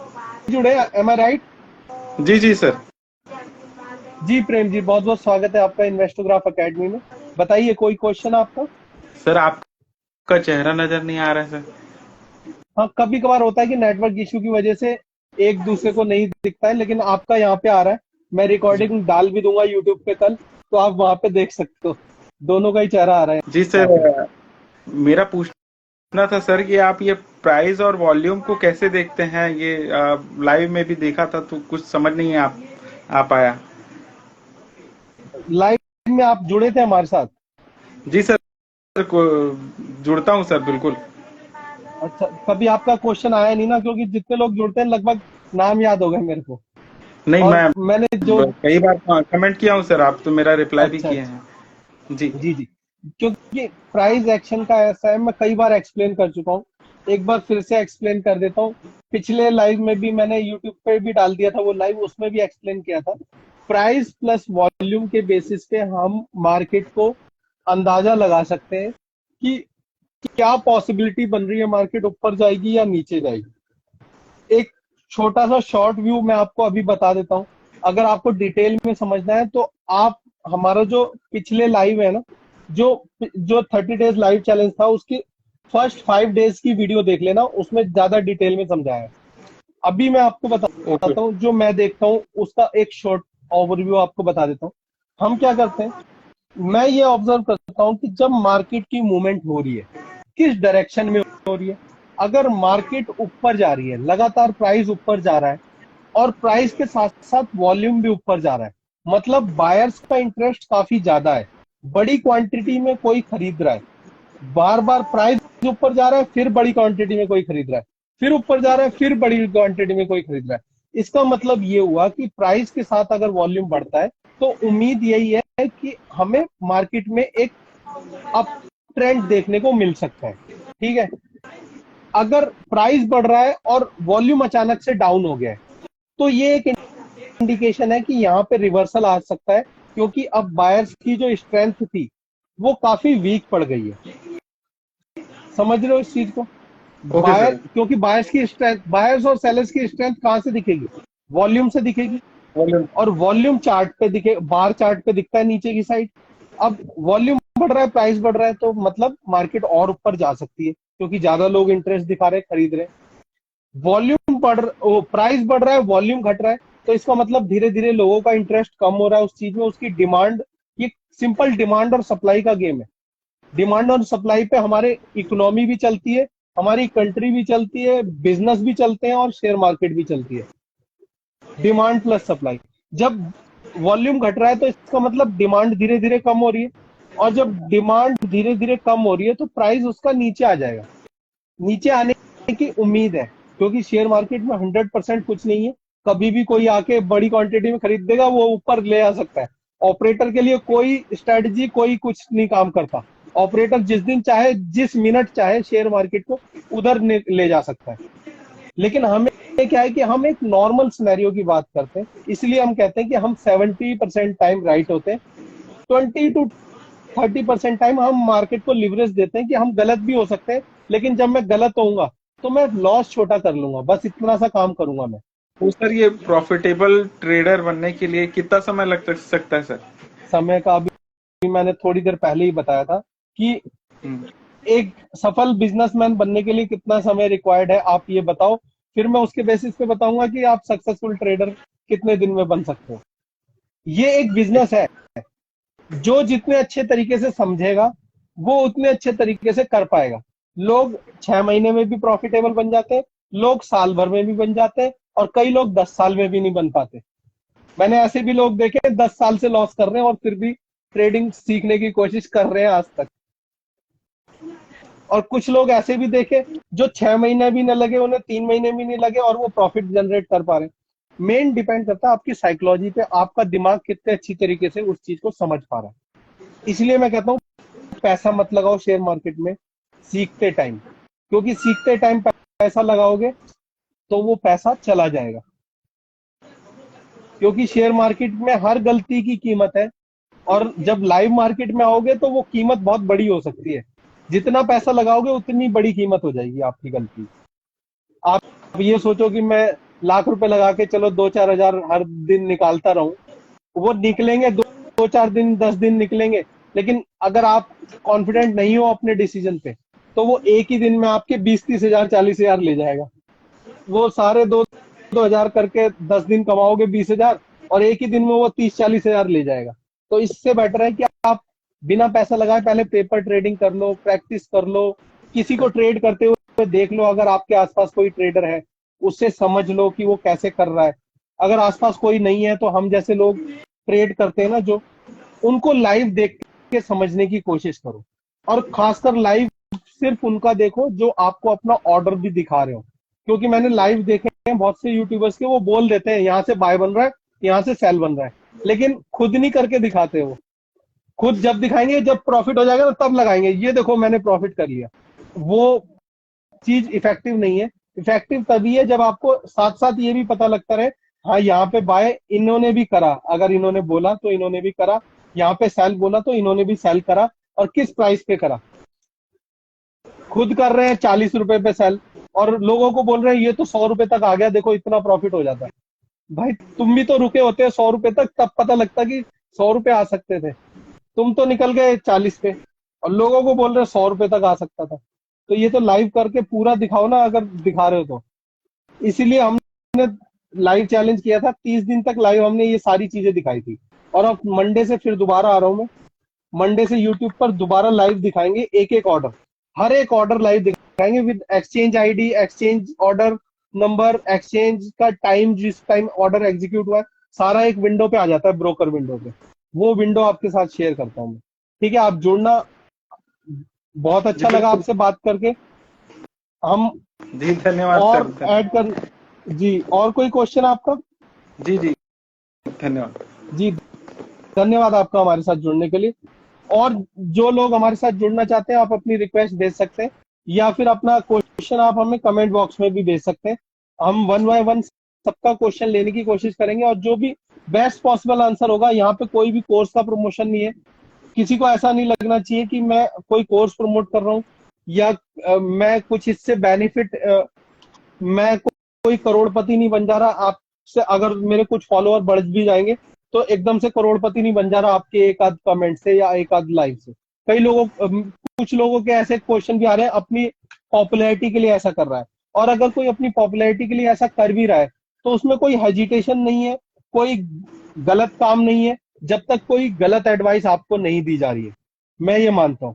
जुड़े, एम आई राइट? जी जी सर। जी प्रेम जी, बहुत बहुत स्वागत है आपका इन्वेस्टोग्राफ एकेडमी में। बताइए, कोई क्वेश्चन आपका? सर आप आपका चेहरा नजर नहीं आ रहा है सर। हाँ, कभी कभार होता है कि नेटवर्क इश्यू की वजह से एक दूसरे को नहीं दिखता है, लेकिन आपका यहाँ पे आ रहा है। मैं जी रिकॉर्डिंग डाल भी दूंगा यूट्यूब पे कल, तो आप वहां पे देख सकते हो। दोनों का ही चेहरा आ रहा है जी यहाँ पे। सर, मेरा पूछना था सर कि आप ये प्राइस और वॉल्यूम को कैसे देखते हैं? ये लाइव में भी देखा था तो कुछ समझ नहीं आ पाया। लाइव में आप जुड़े थे हमारे साथ? जी सर, को जुड़ता हूँ सर, बिल्कुल। अच्छा, कभी आपका क्वेश्चन आया नहीं ना, क्योंकि जितने लोग जुड़ते हैं लगभग नाम याद हो गए मेरे को। नहीं, और मैं मैंने जो कई बार कमेंट किया हूँ सर, आप तो मेरा रिप्लाई भी अच्छा किए अच्छा, हैं। जी जी जी, क्योंकि प्राइस एक्शन का ऐसा है, मैं कई बार एक्सप्लेन कर चुका हूँ। एक बार फिर से एक्सप्लेन कर देता हूँ। पिछले लाइव में भी मैंने यूट्यूब पे भी डाल दिया था वो लाइव, उसमें भी एक्सप्लेन किया था। प्राइस प्लस वॉल्यूम के बेसिस पे हम मार्केट को अंदाजा लगा सकते हैं कि क्या पॉसिबिलिटी बन रही है, मार्केट ऊपर जाएगी या नीचे जाएगी। एक छोटा सा शॉर्ट व्यू मैं आपको अभी बता देता हूँ। अगर आपको डिटेल में समझना है तो आप हमारा जो पिछले लाइव है ना, जो जो 30 डेज लाइव चैलेंज था, उसकी फर्स्ट 5 डेज की वीडियो देख लेना, उसमें ज्यादा डिटेल में समझाया है। अभी मैं आपको ओके। बताता हूँ जो मैं देखता हूँ, उसका एक शॉर्ट ओवरव्यू आपको बता देता हूँ। हम क्या करते हैं, मैं ये ऑब्जर्व करता हूँ कि जब मार्केट की मूवमेंट हो रही है, किस डायरेक्शन में हो रही है। अगर मार्केट ऊपर जा रही है, लगातार प्राइस ऊपर जा रहा है, और प्राइस के साथ साथ वॉल्यूम भी ऊपर जा रहा है, मतलब बायर्स का इंटरेस्ट काफी ज्यादा है, बड़ी क्वांटिटी में कोई खरीद रहा है, बार बार प्राइस ऊपर जा रहा है, फिर बड़ी क्वांटिटी में कोई खरीद रहा है, फिर ऊपर जा रहा है, फिर बड़ी क्वांटिटी में कोई खरीद रहा है। इसका मतलब ये हुआ कि प्राइस के साथ अगर वॉल्यूम बढ़ता है, तो उम्मीद यही है कि हमें मार्केट में एक अप ट्रेंड देखने को मिल सकता है। ठीक है। अगर प्राइस बढ़ रहा है और वॉल्यूम अचानक से डाउन हो गया है, तो ये एक इंडिकेशन है कि यहाँ पे रिवर्सल आ सकता है, क्योंकि अब बायर्स की जो स्ट्रेंथ थी वो काफी वीक पड़ गई है। समझ रहे हो इस चीज को? Okay buyer, sir. क्योंकि बायर्स की स्ट्रेंथ, बायर्स और सेलर्स की स्ट्रेंथ कहां से दिखेगी? वॉल्यूम से दिखेगी। वॉल्यूम। और वॉल्यूम चार्ट पे दिखे, बार चार्ट पे दिखता है नीचे की साइड। अब वॉल्यूम बढ़ रहा है, प्राइस बढ़ रहा है, तो मतलब मार्केट और ऊपर जा सकती है, क्योंकि ज्यादा लोग इंटरेस्ट दिखा रहे हैं, खरीद रहे हैं। वॉल्यूम प्राइस बढ़ रहा है, वॉल्यूम घट रहा है, तो इसका मतलब धीरे धीरे लोगों का इंटरेस्ट कम हो रहा है उस चीज में, उसकी डिमांड, ये सिंपल डिमांड और सप्लाई का गेम है। डिमांड और सप्लाई पे हमारे इकोनॉमी भी चलती है, हमारी कंट्री भी चलती है, बिजनेस भी चलते हैं, और शेयर मार्केट भी चलती है। Demand plus supply. जब वॉल्यूम घट रहा है तो इसका मतलब डिमांड धीरे धीरे कम हो रही है, और जब डिमांड धीरे धीरे कम हो रही है तो प्राइस उसका नीचे आ जाएगा। नीचे आने की उम्मीद है, क्योंकि शेयर मार्केट में 100% कुछ नहीं है। कभी भी कोई आके बड़ी क्वांटिटी में खरीद देगा, वो ऊपर ले आ सकता है। ऑपरेटर के लिए कोई स्ट्रेटजी, कोई कुछ नहीं काम करता। ऑपरेटर जिस दिन चाहे, जिस मिनट चाहे, शेयर मार्केट को उधर ले जा सकता है। लेकिन हमें क्या है कि हम एक नॉर्मल सिनेरियो की बात करते हैं, इसलिए हम कहते हैं कि हम 70% टाइम राइट होते हैं, 20 to 30% टाइम हम मार्केट को लिवरेज देते हैं कि हम गलत भी हो सकते हैं, लेकिन जब मैं गलत होऊंगा तो मैं लॉस छोटा कर लूंगा, बस इतना सा काम करूंगा मैं। तो सर, ये प्रॉफिटेबल ट्रेडर बनने के लिए कितना समय लग सकता है सर? समय का अभी मैंने थोड़ी देर पहले ही बताया था कि हम्म। एक सफल बिजनेसमैन बनने के लिए कितना समय रिक्वायर्ड है, आप ये बताओ। फिर मैं उसके बेसिस पे बताऊंगा कि आप सक्सेसफुल ट्रेडर कितने दिन में बन सकते हो। ये एक बिजनेस है, जो जितने अच्छे तरीके से समझेगा वो उतने अच्छे तरीके से कर पाएगा। लोग 6 महीने में भी प्रॉफिटेबल बन जाते हैं, लोग साल भर में भी बन जाते हैं, और कई लोग 10 साल में भी नहीं बन पाते। मैंने ऐसे भी लोग देखे 10 साल से लॉस कर रहे हैं और फिर भी ट्रेडिंग सीखने की कोशिश कर रहे हैं आज तक। और कुछ लोग ऐसे भी देखे जो 6 महीने भी न लगे उन्हें, 3 महीने भी नहीं लगे, और वो प्रॉफिट जनरेट कर पा रहे हैं। मेन डिपेंड करता है आपकी साइकोलॉजी पे, आपका दिमाग कितने अच्छी तरीके से उस चीज को समझ पा रहा है। इसलिए मैं कहता हूँ पैसा मत लगाओ शेयर मार्केट में सीखते टाइम, क्योंकि सीखते टाइम पैसा लगाओगे तो वो पैसा चला जाएगा। क्योंकि शेयर मार्केट में हर गलती की कीमत है, और जब लाइव मार्केट में आओगे तो वो कीमत बहुत बड़ी हो सकती है। जितना पैसा लगाओगे उतनी बड़ी कीमत हो जाएगी आपकी गलती। आप ये सोचो कि मैं लाख रुपए लगा के चलो 2-4 हजार हर दिन निकालता रहूं, वो निकलेंगे 2-4 दिन, 10 दिन निकलेंगे, लेकिन अगर आप कॉन्फिडेंट नहीं हो अपने डिसीजन पे, तो वो एक ही दिन में आपके 20-30 हजार 40 हजार ले जाएगा। वो सारे 2-2 हजार करके 10 दिन कमाओगे 20 हजार, और एक ही दिन में वो 30-40 हजार ले जाएगा। तो इससे बेटर है कि आप बिना पैसा लगाए पहले पेपर ट्रेडिंग कर लो, प्रैक्टिस कर लो, किसी को ट्रेड करते हुए देख लो। अगर आपके आसपास कोई ट्रेडर है उससे समझ लो कि वो कैसे कर रहा है। अगर आसपास कोई नहीं है तो हम जैसे लोग ट्रेड करते हैं ना, जो उनको लाइव देख के समझने की कोशिश करो। और खासकर लाइव सिर्फ उनका देखो जो आपको अपना ऑर्डर भी दिखा रहे हो। क्योंकि मैंने लाइव देखे हैं बहुत से यूट्यूबर्स के, वो बोल देते हैं यहाँ से बाय बन रहा है, यहाँ से सेल बन रहा है, लेकिन खुद नहीं करके दिखाते। वो खुद जब दिखाएंगे, जब प्रॉफिट हो जाएगा ना तब लगाएंगे, ये देखो मैंने प्रॉफिट कर लिया। वो चीज इफेक्टिव नहीं है। इफेक्टिव तभी है जब आपको साथ साथ ये भी पता लगता रहे, हाँ यहाँ पे बाय इन्होंने भी करा, अगर इन्होंने बोला तो इन्होंने भी करा, यहाँ पे सेल बोला तो इन्होंने भी सेल करा, और किस प्राइस पे करा। खुद कर रहे हैं 40 रुपए पे सेल, और लोगों को बोल रहे हैं ये तो 100 रुपए तक आ गया, देखो इतना प्रॉफिट हो जाता है। भाई तुम भी तो रुके होते 100 रुपए तक, तब पता लगता कि 100 रुपए आ सकते थे। तुम तो निकल गए 40 पे, और लोगों को बोल रहे 100 रुपए तक आ सकता था। तो ये तो लाइव करके पूरा दिखाओ ना, अगर दिखा रहे हो तो। इसीलिए हमने लाइव चैलेंज किया था, 30 दिन तक लाइव हमने ये सारी चीजें दिखाई थी। और अब मंडे से फिर दोबारा आ रहा हूँ मैं। मंडे से यूट्यूब पर दोबारा लाइव दिखाएंगे, एक एक ऑर्डर, हर एक ऑर्डर लाइव दिखाएंगे with exchange ID, exchange order number, exchange का टाइम, जिस टाइम ऑर्डर एग्जीक्यूट हुआ है, सारा एक विंडो पे आ जाता है, ब्रोकर विंडो पे। वो विंडो आपके साथ शेयर करता हूँ मैं। ठीक है, आप जुड़ना। बहुत जी अच्छा लगा बिल्कुल आपसे बात करके। हम जी, धन्यवाद और सर। ऐड कर जी, और कोई क्वेश्चन आपका? जी जी, धन्यवाद। जी, धन्यवाद आपका हमारे साथ जुड़ने के लिए। और जो लोग हमारे साथ जुड़ना चाहते हैं, आप अपनी रिक्वेस्ट भेज सकते हैं, या फिर अपना क्वेश्चन आप हमें कमेंट बॉक्स में भी भेज सकते हैं। हम वन बाय वन सबका क्वेश्चन लेने की कोशिश करेंगे, और जो भी बेस्ट पॉसिबल आंसर होगा। यहाँ पे कोई भी कोर्स का प्रमोशन नहीं है। किसी को ऐसा नहीं लगना चाहिए कि मैं कोई कोर्स प्रमोट कर रहा हूँ, या मैं कुछ इससे बेनिफिट, मैं कोई करोड़पति नहीं बन जा रहा आपसे। अगर मेरे कुछ फॉलोअर बढ़ भी जाएंगे तो एकदम से करोड़पति नहीं बन जा रहा आपके एक आध कमेंट से या एक आध लाइक से। कई लोगों कुछ लोगों के ऐसे क्वेश्चन भी आ रहे हैं, अपनी पॉपुलैरिटी के लिए ऐसा कर रहा है। और अगर कोई अपनी पॉपुलैरिटी के लिए ऐसा कर भी रहा है तो उसमें कोई हेजिटेशन नहीं है, कोई गलत काम नहीं है, जब तक कोई गलत एडवाइस आपको नहीं दी जा रही है। मैं ये मानता हूँ।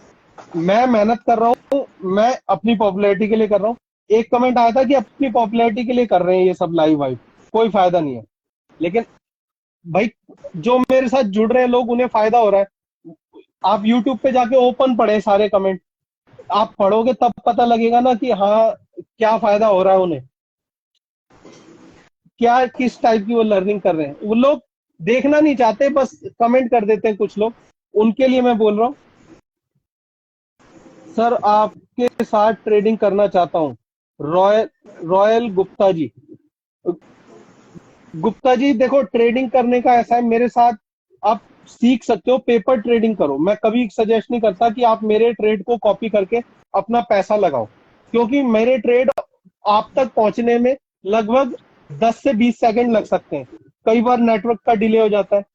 मैं मेहनत कर रहा हूँ, मैं अपनी पॉपुलैरिटी के लिए कर रहा हूँ। एक कमेंट आया था कि अपनी पॉपुलैरिटी के लिए कर रहे हैं ये सब लाइव वाइव, कोई फायदा नहीं है। लेकिन भाई जो मेरे साथ जुड़ रहे हैं लोग, उन्हें फायदा हो रहा है। आप यूट्यूब पे जाके ओपन पढ़े सारे कमेंट, आप पढ़ोगे तब पता लगेगा ना कि हाँ क्या फायदा हो रहा है उन्हें, क्या किस टाइप की वो लर्निंग कर रहे हैं। वो लोग देखना नहीं चाहते, बस कमेंट कर देते हैं कुछ लोग। उनके लिए मैं बोल रहा हूँ, सर आपके साथ ट्रेडिंग करना चाहता हूँ। Royal royal Gupta ji. गुप्ता जी देखो, ट्रेडिंग करने का ऐसा है, मेरे साथ आप सीख सकते हो, पेपर ट्रेडिंग करो। मैं कभी सजेस्ट नहीं करता कि आप मेरे ट्रेड को कॉपी करके अपना पैसा लगाओ, क्योंकि मेरे ट्रेड आप तक पहुंचने में लगभग 10 से 20 सेकंड लग सकते हैं। कई बार नेटवर्क का डिले हो जाता है,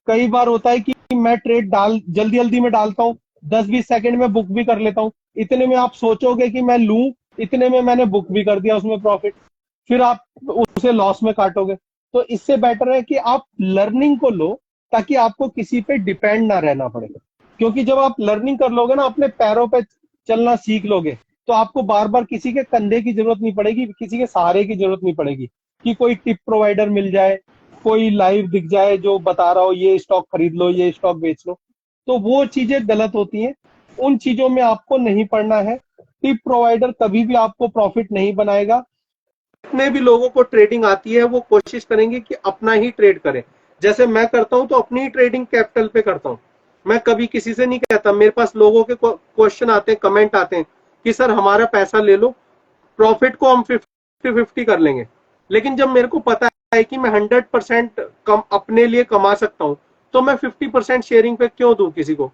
कई बार होता है कि मैं ट्रेड जल्दी जल्दी में डालता हूँ, 10-20 सेकंड में बुक भी कर लेता हूँ। इतने में आप सोचोगे कि मैं लूं, इतने में मैंने बुक भी कर दिया उसमें प्रॉफिट, फिर आप उसे लॉस में काटोगे। तो इससे बेटर है कि आप लर्निंग को लो, ताकि आपको किसी पे डिपेंड ना रहना पड़े। क्योंकि जब आप लर्निंग कर लोगे ना, अपने पैरों पे चलना सीख लोगे, तो आपको बार बार किसी के कंधे की जरूरत नहीं पड़ेगी, किसी के सहारे की जरूरत नहीं पड़ेगी कि कोई टिप प्रोवाइडर मिल जाए, कोई लाइव दिख जाए जो बता रहा हो ये स्टॉक खरीद लो, ये स्टॉक बेच लो। तो वो चीजें गलत होती हैं, उन चीजों में आपको नहीं पड़ना है। टिप प्रोवाइडर कभी भी आपको प्रॉफिट नहीं बनाएगा। जितने भी लोगों को ट्रेडिंग आती है वो कोशिश करेंगे कि अपना ही ट्रेड करें। जैसे मैं करता हूं तो अपनी ही ट्रेडिंग कैपिटल पे करता हूं। मैं कभी किसी से नहीं कहता। मेरे पास लोगों के क्वेश्चन आते हैं, कमेंट आते हैं कि सर हमारा पैसा ले लो, प्रॉफिट को हम 50-50 कर लेंगे। लेकिन जब मेरे को पता है कि मैं 100% कम अपने लिए कमा सकता हूं, तो मैं 50% शेयरिंग पे क्यों दूं किसी को?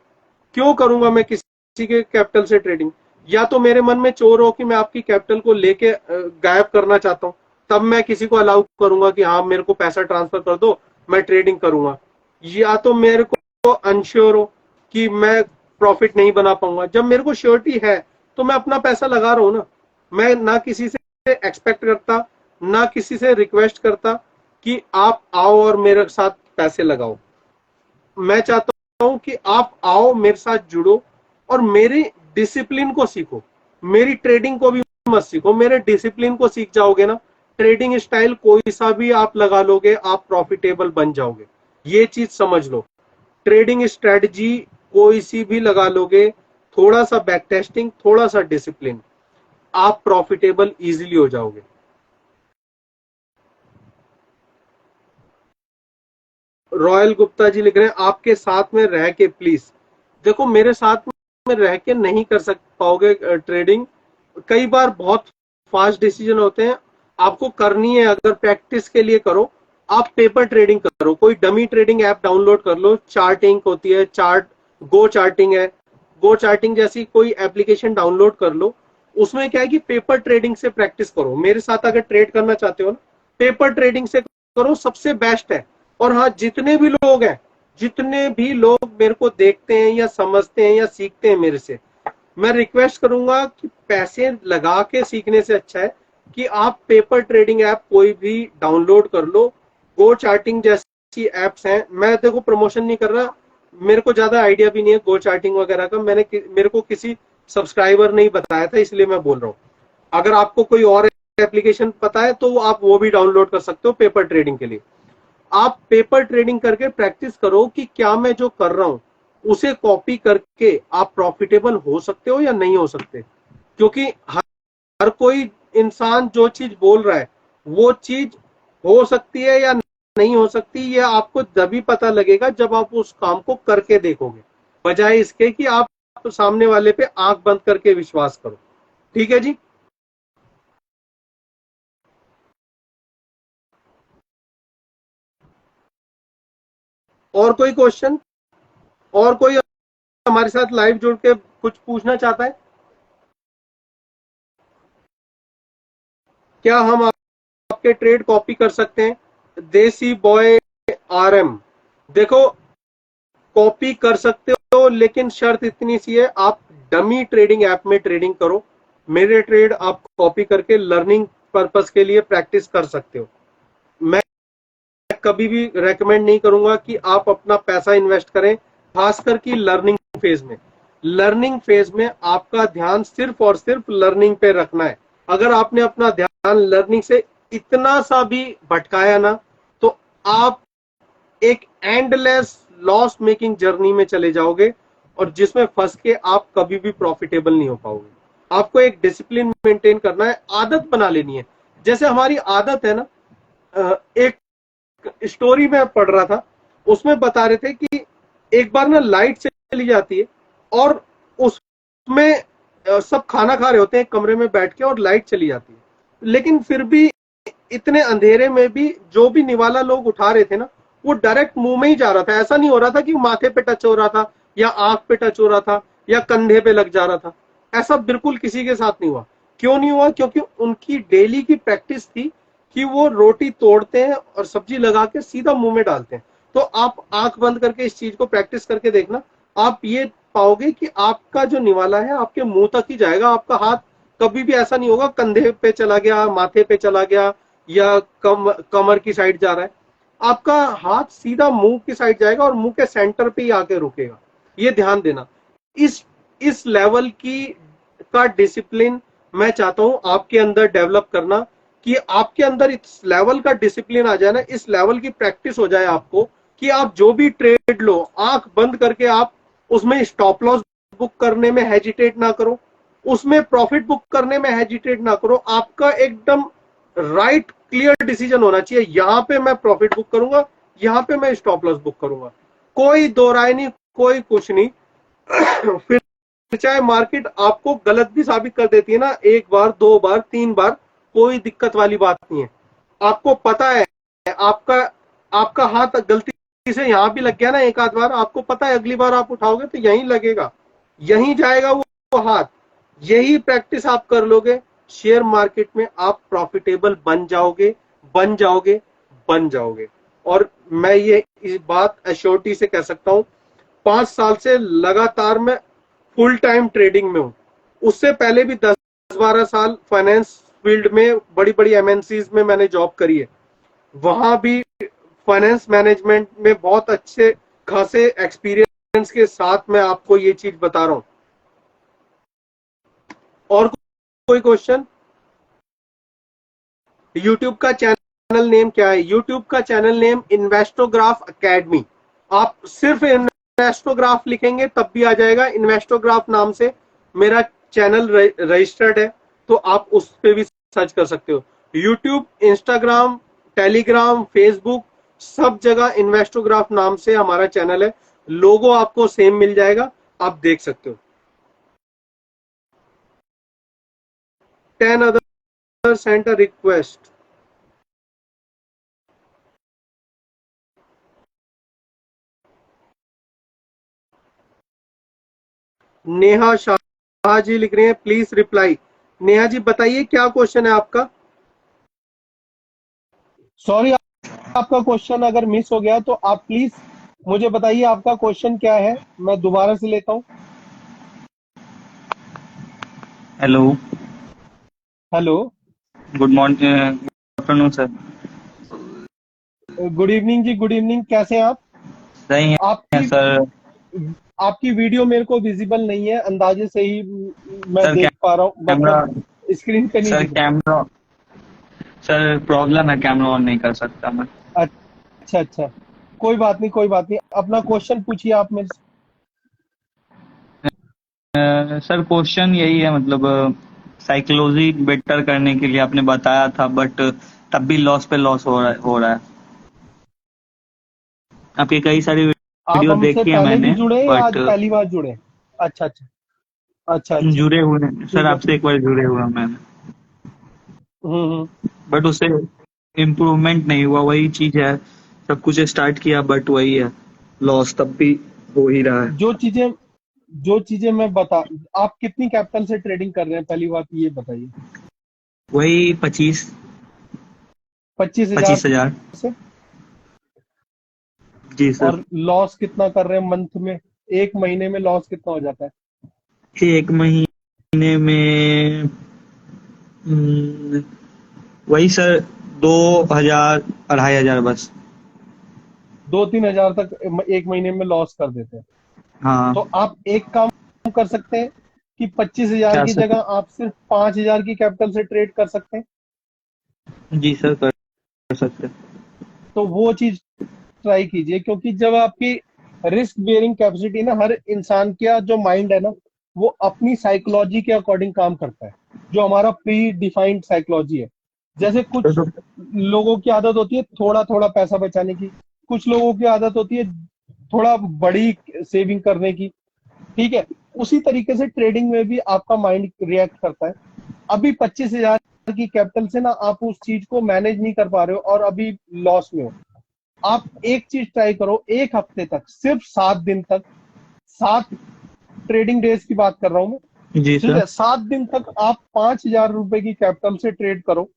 क्यों करूंगा मैं किसी के कैपिटल से ट्रेडिंग? या तो मेरे मन में चोर हो कि मैं आपकी कैपिटल को लेके गायब करना चाहता हूं, तब मैं किसी को अलाउ करूंगा कि हाँ मेरे को पैसा ट्रांसफर कर दो, मैं ट्रेडिंग करूंगा। या तो मेरे को अनश्योर हो कि मैं प्रॉफिट नहीं बना पाऊंगा। जब मेरे को श्योरिटी है तो मैं अपना पैसा लगा रहा हूं ना। मैं ना किसी से एक्सपेक्ट करता, ना किसी से रिक्वेस्ट करता कि आप आओ और मेरे साथ पैसे लगाओ। मैं चाहता हूं कि आप आओ, मेरे साथ जुड़ो और मेरी डिसिप्लिन को सीखो। मेरी ट्रेडिंग को भी मत सीखो, मेरे डिसिप्लिन को सीख जाओगे ना, ट्रेडिंग स्टाइल कोई सा भी आप लगा लोगे, आप प्रॉफिटेबल बन जाओगे। ये चीज समझ लो। ट्रेडिंग स्ट्रेटजी कोई सी भी लगा लोगे, थोड़ा सा बैक टेस्टिंग, थोड़ा सा डिसिप्लिन, आप प्रॉफिटेबल इजीली हो जाओगे। रॉयल गुप्ता जी लिख रहे हैं आपके साथ में रह के प्लीज। देखो, मेरे साथ में रह के नहीं कर पाओगे ट्रेडिंग। कई बार बहुत फास्ट डिसीजन होते हैं, आपको करनी है अगर प्रैक्टिस के लिए करो। आप पेपर ट्रेडिंग करो, कोई डमी ट्रेडिंग ऐप डाउनलोड कर लो, चार्टिंग होती है, चार्ट गो चार्टिंग है, गो चार्टिंग जैसी कोई एप्लीकेशन डाउनलोड कर लो। उसमें क्या है कि पेपर ट्रेडिंग से प्रैक्टिस करो। मेरे साथ अगर ट्रेड करना चाहते हो ना, पेपर ट्रेडिंग से करो, सबसे बेस्ट है। और हाँ, जितने भी लोग हैं, जितने भी लोग मेरे को देखते हैं या समझते हैं या सीखते हैं मेरे से, मैं रिक्वेस्ट करूंगा कि पैसे लगा के सीखने से अच्छा है कि आप पेपर ट्रेडिंग ऐप कोई भी डाउनलोड कर लो। गो चार्टिंग जैसी एप्स हैं, मैं देखो प्रमोशन नहीं कर रहा, मेरे को ज्यादा आइडिया भी नहीं है गो चार्टिंग वगैरह का। मेरे को किसी सब्सक्राइबर ने ही बताया था, इसलिए मैं बोल रहा हूँ। अगर आपको कोई और एप्लीकेशन पता है तो आप वो भी डाउनलोड कर सकते हो पेपर ट्रेडिंग के लिए। आप पेपर ट्रेडिंग करके प्रैक्टिस करो कि क्या मैं जो कर रहा हूं उसे कॉपी करके आप प्रॉफिटेबल हो सकते हो या नहीं हो सकते। क्योंकि हर कोई इंसान जो चीज बोल रहा है वो चीज हो सकती है या नहीं हो सकती, ये आपको तभी पता लगेगा जब आप उस काम को करके देखोगे, बजाय इसके कि आप सामने वाले पे आंख बंद करके विश्वास करो। ठीक है जी। और कोई क्वेश्चन? और कोई हमारे साथ लाइव जुड़ के कुछ पूछना चाहता है? क्या हम आपके ट्रेड कॉपी कर सकते हैं? देसी बॉय आरएम, देखो, कॉपी कर सकते हो लेकिन शर्त इतनी सी है, आप डमी ट्रेडिंग ऐप में ट्रेडिंग करो। मेरे ट्रेड आप कॉपी करके लर्निंग पर्पस के लिए प्रैक्टिस कर सकते हो। मैं कभी भी रेकमेंड नहीं करूंगा कि आप अपना पैसा इन्वेस्ट करें, खासकर कि लर्निंग फेज में। लर्निंग फेज में आपका ध्यान सिर्फ और सिर्फ लर्निंग पे रखना है। अगर आपने अपना ध्यान लर्निंग से इतना सा भी भटकाया ना, तो आप एक एंडलेस लॉस मेकिंग जर्नी में चले जाओगे और जिसमें फंस के आप कभी भी प्रॉफिटेबल नहीं हो पाओगे। आपको एक डिसिप्लिन मेंटेन करना है, आदत बना लेनी है। जैसे हमारी आदत है ना, एक स्टोरी में पढ़ रहा था, उसमें बता रहे थे कि एक बार ना लाइट चली जाती है और उसमें सब खाना खा रहे होते हैं कमरे में बैठ के और लाइट चली जाती है, लेकिन फिर भी इतने अंधेरे में भी जो भी निवाला लोग उठा रहे थे ना, वो डायरेक्ट मुंह में ही जा रहा था। ऐसा नहीं हो रहा था कि माथे पे टच हो रहा था या आंख पे टच हो रहा था या कंधे पे लग जा रहा था। ऐसा बिल्कुल किसी के साथ नहीं हुआ। क्यों नहीं हुआ? क्योंकि उनकी डेली की प्रैक्टिस थी कि वो रोटी तोड़ते हैं और सब्जी लगा के सीधा मुंह में डालते हैं। तो आप आंख बंद करके इस चीज को प्रैक्टिस करके देखना, आप ये पाओगे कि आपका जो निवाला है आपके मुंह तक ही जाएगा। आपका हाथ कभी भी ऐसा नहीं होगा कंधे पे चला गया, माथे पे चला गया या कमर की साइड जा रहा है। आपका हाथ सीधा मुंह की साइड जाएगा और मुंह के सेंटर पे ही आके रुकेगा। ये ध्यान देना। इस इस लेवल की का डिसिप्लिन मैं चाहता हूं आपके अंदर डेवलप करना, कि आपके अंदर इस लेवल का डिसिप्लिन आ जाए ना, इस लेवल की प्रैक्टिस हो जाए आपको कि आप जो भी ट्रेड लो, आंख बंद करके आप उसमें स्टॉप लॉस बुक करने में हेजिटेट ना करो, उसमें प्रॉफिट बुक करने में हेजिटेट ना करो। आपका एकदम राइट क्लियर डिसीजन होना चाहिए, यहां पे मैं प्रॉफिट बुक करूंगा, यहां पे मैं स्टॉप लॉस बुक करूंगा। कोई दो राय नहीं, कोई कुछ नहीं। फिर चाहे मार्केट आपको गलत भी साबित कर देती है ना, एक बार, दो बार, तीन बार, कोई दिक्कत वाली बात नहीं है। आपको पता है आपका आपका हाथ गलती से यहां भी लग गया ना एक आध बार, आपको पता है अगली बार आप उठाओगे तो यहीं लगेगा, यहीं जाएगा वो हाथ। यही प्रैक्टिस आप कर लोगे, शेयर मार्केट में आप प्रॉफिटेबल बन जाओगे, बन जाओगे, बन जाओगे। और मैं ये इस बात एश्योरिटी से कह सकता हूं, 5 साल से लगातार मैं फुल टाइम ट्रेडिंग में हूं। उससे पहले भी 10-12 साल फाइनेंस फील्ड में बड़ी बड़ी एमएनसीज में मैंने जॉब करी है। वहां भी फाइनेंस मैनेजमेंट में बहुत अच्छे खासे एक्सपीरियंस के साथ मैं आपको ये चीज बता रहा हूं। और कोई क्वेश्चन? यूट्यूब का चैनल नेम क्या है? यूट्यूब का चैनल नेम इन्वेस्टोग्राफ एकेडमी। आप सिर्फ इन्वेस्टोग्राफ लिखेंगे तब भी आ जाएगा। इन्वेस्टोग्राफ नाम से मेरा चैनल रजिस्टर्ड है, तो आप उस पे भी सर्च कर सकते हो। यूट्यूब, इंस्टाग्राम, टेलीग्राम, फेसबुक, सब जगह इन्वेस्टोग्राफ नाम से हमारा चैनल है। लोगो आपको सेम मिल जाएगा, आप देख सकते हो। 10 other sent a request. Neha Shah ji लिख रहे हैं, प्लीज रिप्लाई। नेहा जी बताइए क्या क्वेश्चन है आपका? सॉरी, आपका क्वेश्चन अगर मिस हो गया तो आप प्लीज मुझे बताइए आपका क्वेश्चन क्या है, मैं दोबारा से लेता हूँ। Hello, hello, good morning, good afternoon sir. Good evening ji, good evening. कैसे हैं आप? सही है आपकी सर। आपकी वीडियो मेरे को विजिबल नहीं है, अंदाजे से ही मैं सर देख पा रहा हूँ, कैमरा, मतलब स्क्रीन पे नहीं सर दिख कैमरा, सर प्रॉब्लम है, कैमरा ऑन नहीं कर सकता मैं। रहा। अच्छा अच्छा, कोई बात नहीं, कोई बात नहीं। अपना क्वेश्चन पूछिए आप मेरे से। सर क्वेश्चन यही है, मतलब साइकोलॉजी बेटर करने के लिए आपने बताया था, बट तब भी लॉस पे लॉस हो रहा है। आपकी कई सारी आप वीडियो हमसे देखी है पहले भी मैंने, जुड़े हैं या बट आज पहली बार जुड़े हैं? अच्छा अच्छा, अच्छा अच्छा, जुड़े हुए हैं सर, ठीक है। आपसे एक बार जुड़े हुए हैं मैंने, हम्म। बट उससे इम्प्रूवमेंट नहीं हुआ। वही चीज है, सब कुछ स्टार्ट किया बट वही है, लॉस तब भी हो ही रहा है। जो चीजें जो चीजें मैं बता, आप कितनी कैपिटल से ट्रेडिंग कर रहे हैं, पहली बात ये बताइए। वही 25 25,000 25,000। से? जी सर। और लॉस कितना कर रहे हैं मंथ में? एक महीने में लॉस कितना हो जाता है? एक महीने में हम्म, वही सर 2,000 2,500 बस। 2-3 हजार तक एक महीने में लॉस कर देते हैं। हाँ। तो आप एक काम कर सकते हैं कि 25,000 क्या की सर? जगह आप सिर्फ 5,000 की कैपिटल से ट्रेड कर सकते हैं। जी सर, कर सकते हैं। तो वो चीज ट्राई कीजिए, क्योंकि जब आपकी रिस्क बेयरिंग कैपेसिटी ना, हर इंसान का जो माइंड है ना, वो अपनी साइकोलॉजी के अकॉर्डिंग काम करता है, जो हमारा प्री डिफाइंड साइकोलॉजी है। जैसे तो, कुछ तो लोगों की आदत होती है थोड़ा थोड़ा पैसा बचाने की, कुछ लोगों की आदत होती है थोड़ा बड़ी सेविंग करने की। ठीक है, उसी तरीके से ट्रेडिंग में भी आपका माइंड रिएक्ट करता है। अभी 25,000 की कैपिटल से ना आप उस चीज को मैनेज नहीं कर पा रहे हो और अभी लॉस में हो। आप एक चीज ट्राई करो, एक हफ्ते तक, सिर्फ 7 दिन तक, 7 ट्रेडिंग डेज की बात कर रहा हूं मैं। जी ठीक सर। है, 7 दिन तक आप 5,000 रुपए की कैपिटल से ट्रेड करो।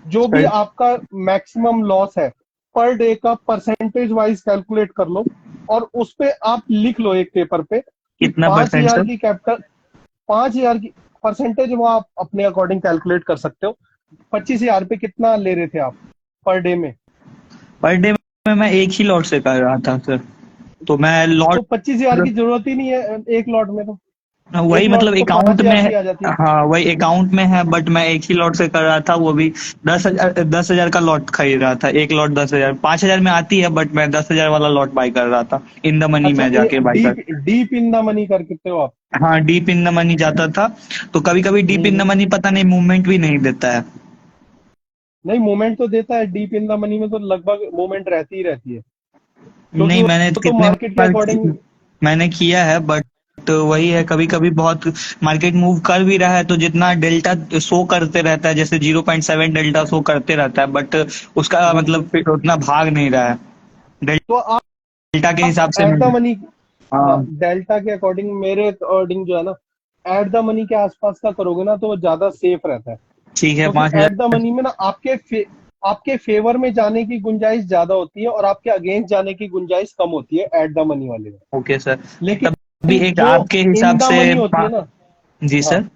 जो भी सर आपका मैक्सिमम लॉस है पर डे का परसेंटेज वाइज कैलकुलेट कर लो, और उस पे आप लिख लो एक पेपर पे कि कितना पांच परसेंट हजार सर? की कैपिटल 5,000 की परसेंटेज वो आप अपने अकॉर्डिंग कैलकुलेट कर सकते हो। 25,000 पे कितना ले रहे थे आप पर डे में? पर डे में मैं एक ही लॉट से कर रहा था सर, तो मैं तो लॉट 25,000 की जरूरत ही नहीं है एक लॉट में। तो वही एक लॉट मतलब तो अकाउंट में 5,000 है। की आ जाती है। हाँ वही अकाउंट में है, बट मैं एक ही लॉट से कर रहा था, वो भी 10,000 का लॉट खरीद रहा था। एक लॉट 10,000, 5,000 में आती है, बट मैं 10,000 वाला लॉट बाई कर रहा था, इन द मनी अच्छा, में जाके बाई कर। Deep deep in the money कर कितने हो आप? हाँ डीप इन द मनी जाता था, तो कभी कभी deep in the hmm. Money पता नहीं मूवमेंट भी नहीं देता है। नहीं, मूवमेंट तो देता है, डीप इन द मनी में तो लगभग मूवमेंट रहती ही रहती है, क्योंकि नहीं मैंने वो तो कितने मार्केट के बार अकॉर्डिंग। मैंने किया है, बट तो वही है, कभी कभी बहुत मार्केट मूव कर भी रहा है तो जितना डेल्टा शो करते रहता है, जैसे 0.7 डेल्टा शो करते रहता है, बट उसका मतलब फिर उतना भाग नहीं रहा है तो आप डेल्टा के हिसाब से एट द मैं। मनी, हाँ, हाँ। डेल्टा के अकॉर्डिंग, मेरे अकॉर्डिंग जो है ना, एट द मनी के आसपास का करोगे ना तो वो ज्यादा सेफ रहता है। ठीक है, क्योंकि एट द 5,000। मनी में ना आपके फेवर में जाने की गुंजाइश ज्यादा होती है और आपके अगेंस्ट जाने की गुंजाइश कम होती है एट द मनी वाले में। Okay sir. लेकिन तब भी एक जो आपके इन हिसाब द से मनी होती है ना, जी हाँ, सर,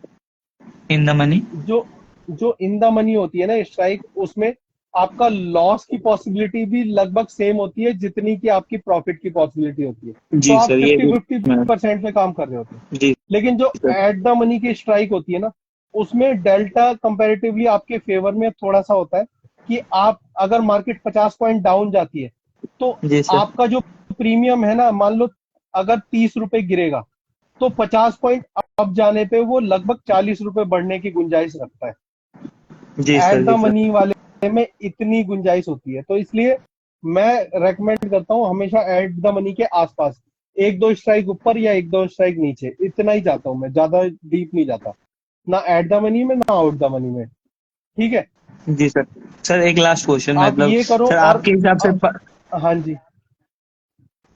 इन द मनी। जो जो इन द मनी होती है ना स्ट्राइक, उसमें आपका लॉस की पॉसिबिलिटी भी लगभग सेम होती है जितनी की आपकी प्रॉफिट की पॉसिबिलिटी होती है। तो जी आप सर, ये फिफ्टी भी फिफ्टी परसेंट पे काम कर रहे होते हैं। जी लेकिन जो सर। एट द मनी की स्ट्राइक होती है ना, उसमें डेल्टा कंपैरेटिवली आपके फेवर में थोड़ा सा होता है कि आप अगर मार्केट 50 पॉइंट डाउन जाती है तो जी सर। आपका जो प्रीमियम है ना, मान लो अगर 30 रुपए गिरेगा तो 50 पॉइंट अप जाने पे वो लगभग 40 रुपए बढ़ने की गुंजाइश रखता है। जी एट सर। द जी सर। मनी वाले में इतनी गुंजाइश होती है, तो इसलिए मैं रेकमेंड करता हूँ हमेशा एट द मनी के आसपास, एक दो स्ट्राइक ऊपर या एक दो स्ट्राइक नीचे, इतना ही जाता हूँ मैं, ज्यादा डीप नहीं जाता, ना एट द मनी में ना आउट द मनी में। ठीक है, जी सर। सर एक लास्ट क्वेश्चन, आप मतलब ये करो। सर और अब हाँ जी,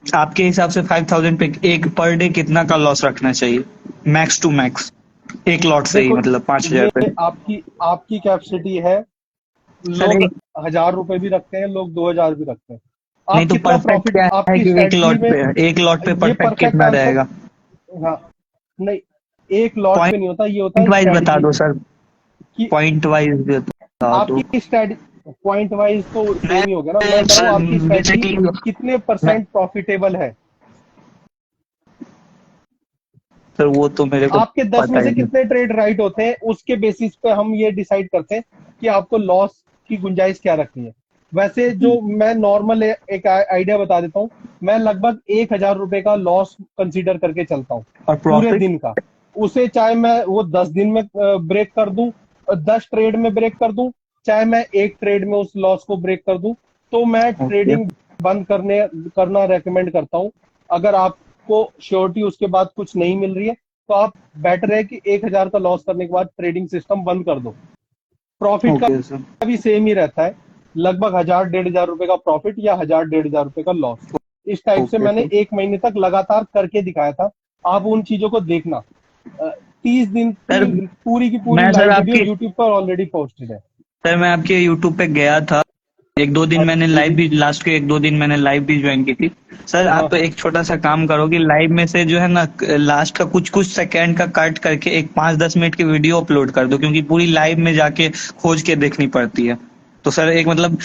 आपके हिसाब से 5000 पे एक पर डे कितना का लॉस रखना चाहिए, मैक्स टू मैक्स, एक लॉट से ही, देखो मतलब 5000 पे। ये आपकी आपकी कैपेसिटी है। सर लोग एक, 1000 रुपए भी रखते हैं, लोग 2000 भी रखते हैं। नहीं आप तो कितना परफेक्ट प्रॉफिट क्या है आपकी कि स्ट्रेटजी में, एक लॉट पे ये परफेक्ट परफेक्ट कितना आंसर, रहेगा? हाँ, नहीं, एक लॉट पे पॉइंट नहीं होता, ये होता है वाइज बता स्ट्रेटजी दो पे सर, कि पॉइंट वाइज बता दो। आपकी स्ट्रेटजी पॉइंट वाइज तो मैं सेम ही हो गया ना, मैं कह रहा हूँ सर आपकी स्ट्रेटजी बेसिकली कितने मैं परसेंट प्रॉफिटेबल है। सर वो तो मेरे को आपके 10 पता में ही से नहीं। कितने ट्रेड राइट होते हैं, उसके बेसिस पे हम ये डिसाइड करते हैं कि आपको लॉस की गुंजाइश क्या रखनी है। वैसे जो मैं नॉर्मल एक आइडिया बता देता हूँ, मैं लगभग 1000 रुपए का लॉस कंसीडर करके चलता हूँ और पूरे प्रॉफिट? दिन का। उसे चाहे मैं वो 10 दिन में ब्रेक कर दूं, 10 ट्रेड में ब्रेक कर दूं, चाहे मैं एक ट्रेड में उस लॉस को ब्रेक कर दूं, तो मैं ओके। ट्रेडिंग बंद करना रेकमेंड करता हूं। अगर आपको श्योरिटी उसके बाद कुछ नहीं मिल रही है, तो आप बेटर है कि 1000 का लॉस करने के बाद ट्रेडिंग सिस्टम बंद कर दो। प्रॉफिट का ओके सर। भी सेम ही रहता है, लगभग 1000 1500 रुपए का प्रॉफिट या 1000 1500 रुपए का लॉस। इस टाइप से ओके मैंने सर। 1 महीने तक लगातार करके दिखाया था। आप उन चीजों को देखना। 30 दिन सर की पूरी मैं सर लाइव वीडियो आपकी यूट्यूब पर ऑलरेडी पोस्टेड है। सर मैं आपके यूट्यूब पे गया था, एक दो दिन हाँ मैंने लाइव जी, भी, लास्ट के एक दो दिन मैंने लाइव भी ज्वाइन की थी। सर हाँ आप एक छोटा सा काम करो कि लाइव में से जो है ना, लास्ट का कुछ कुछ सेकंड का कट करके एक 5-10 मिनट की वीडियो अपलोड कर दो, क्योंकि पूरी लाइव में जाके खोज के देखनी पड़ती है। तो सर एक मतलब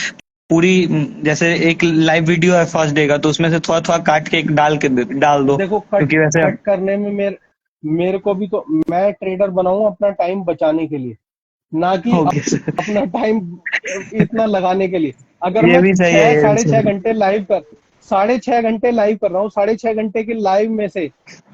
पूरी जैसे एक लाइव वीडियो है फर्स्ट डे का, तो उसमें से थोड़ा थोड़ा काट के एक डाल दो, देखो कट क्योंकि वैसे कट करने में मेरे को भी तो, मैं ट्रेडर बनाऊं अपना टाइम बचाने के लिए, ना कि ओके सर। अपना टाइम इतना लगाने के लिए। अगर ये मैं भी सही है, छह ये भी साढ़े सही छह है। घंटे लाइव कर 6.5 घंटे लाइव कर रहा हूँ, 6.5 घंटे की लाइव में से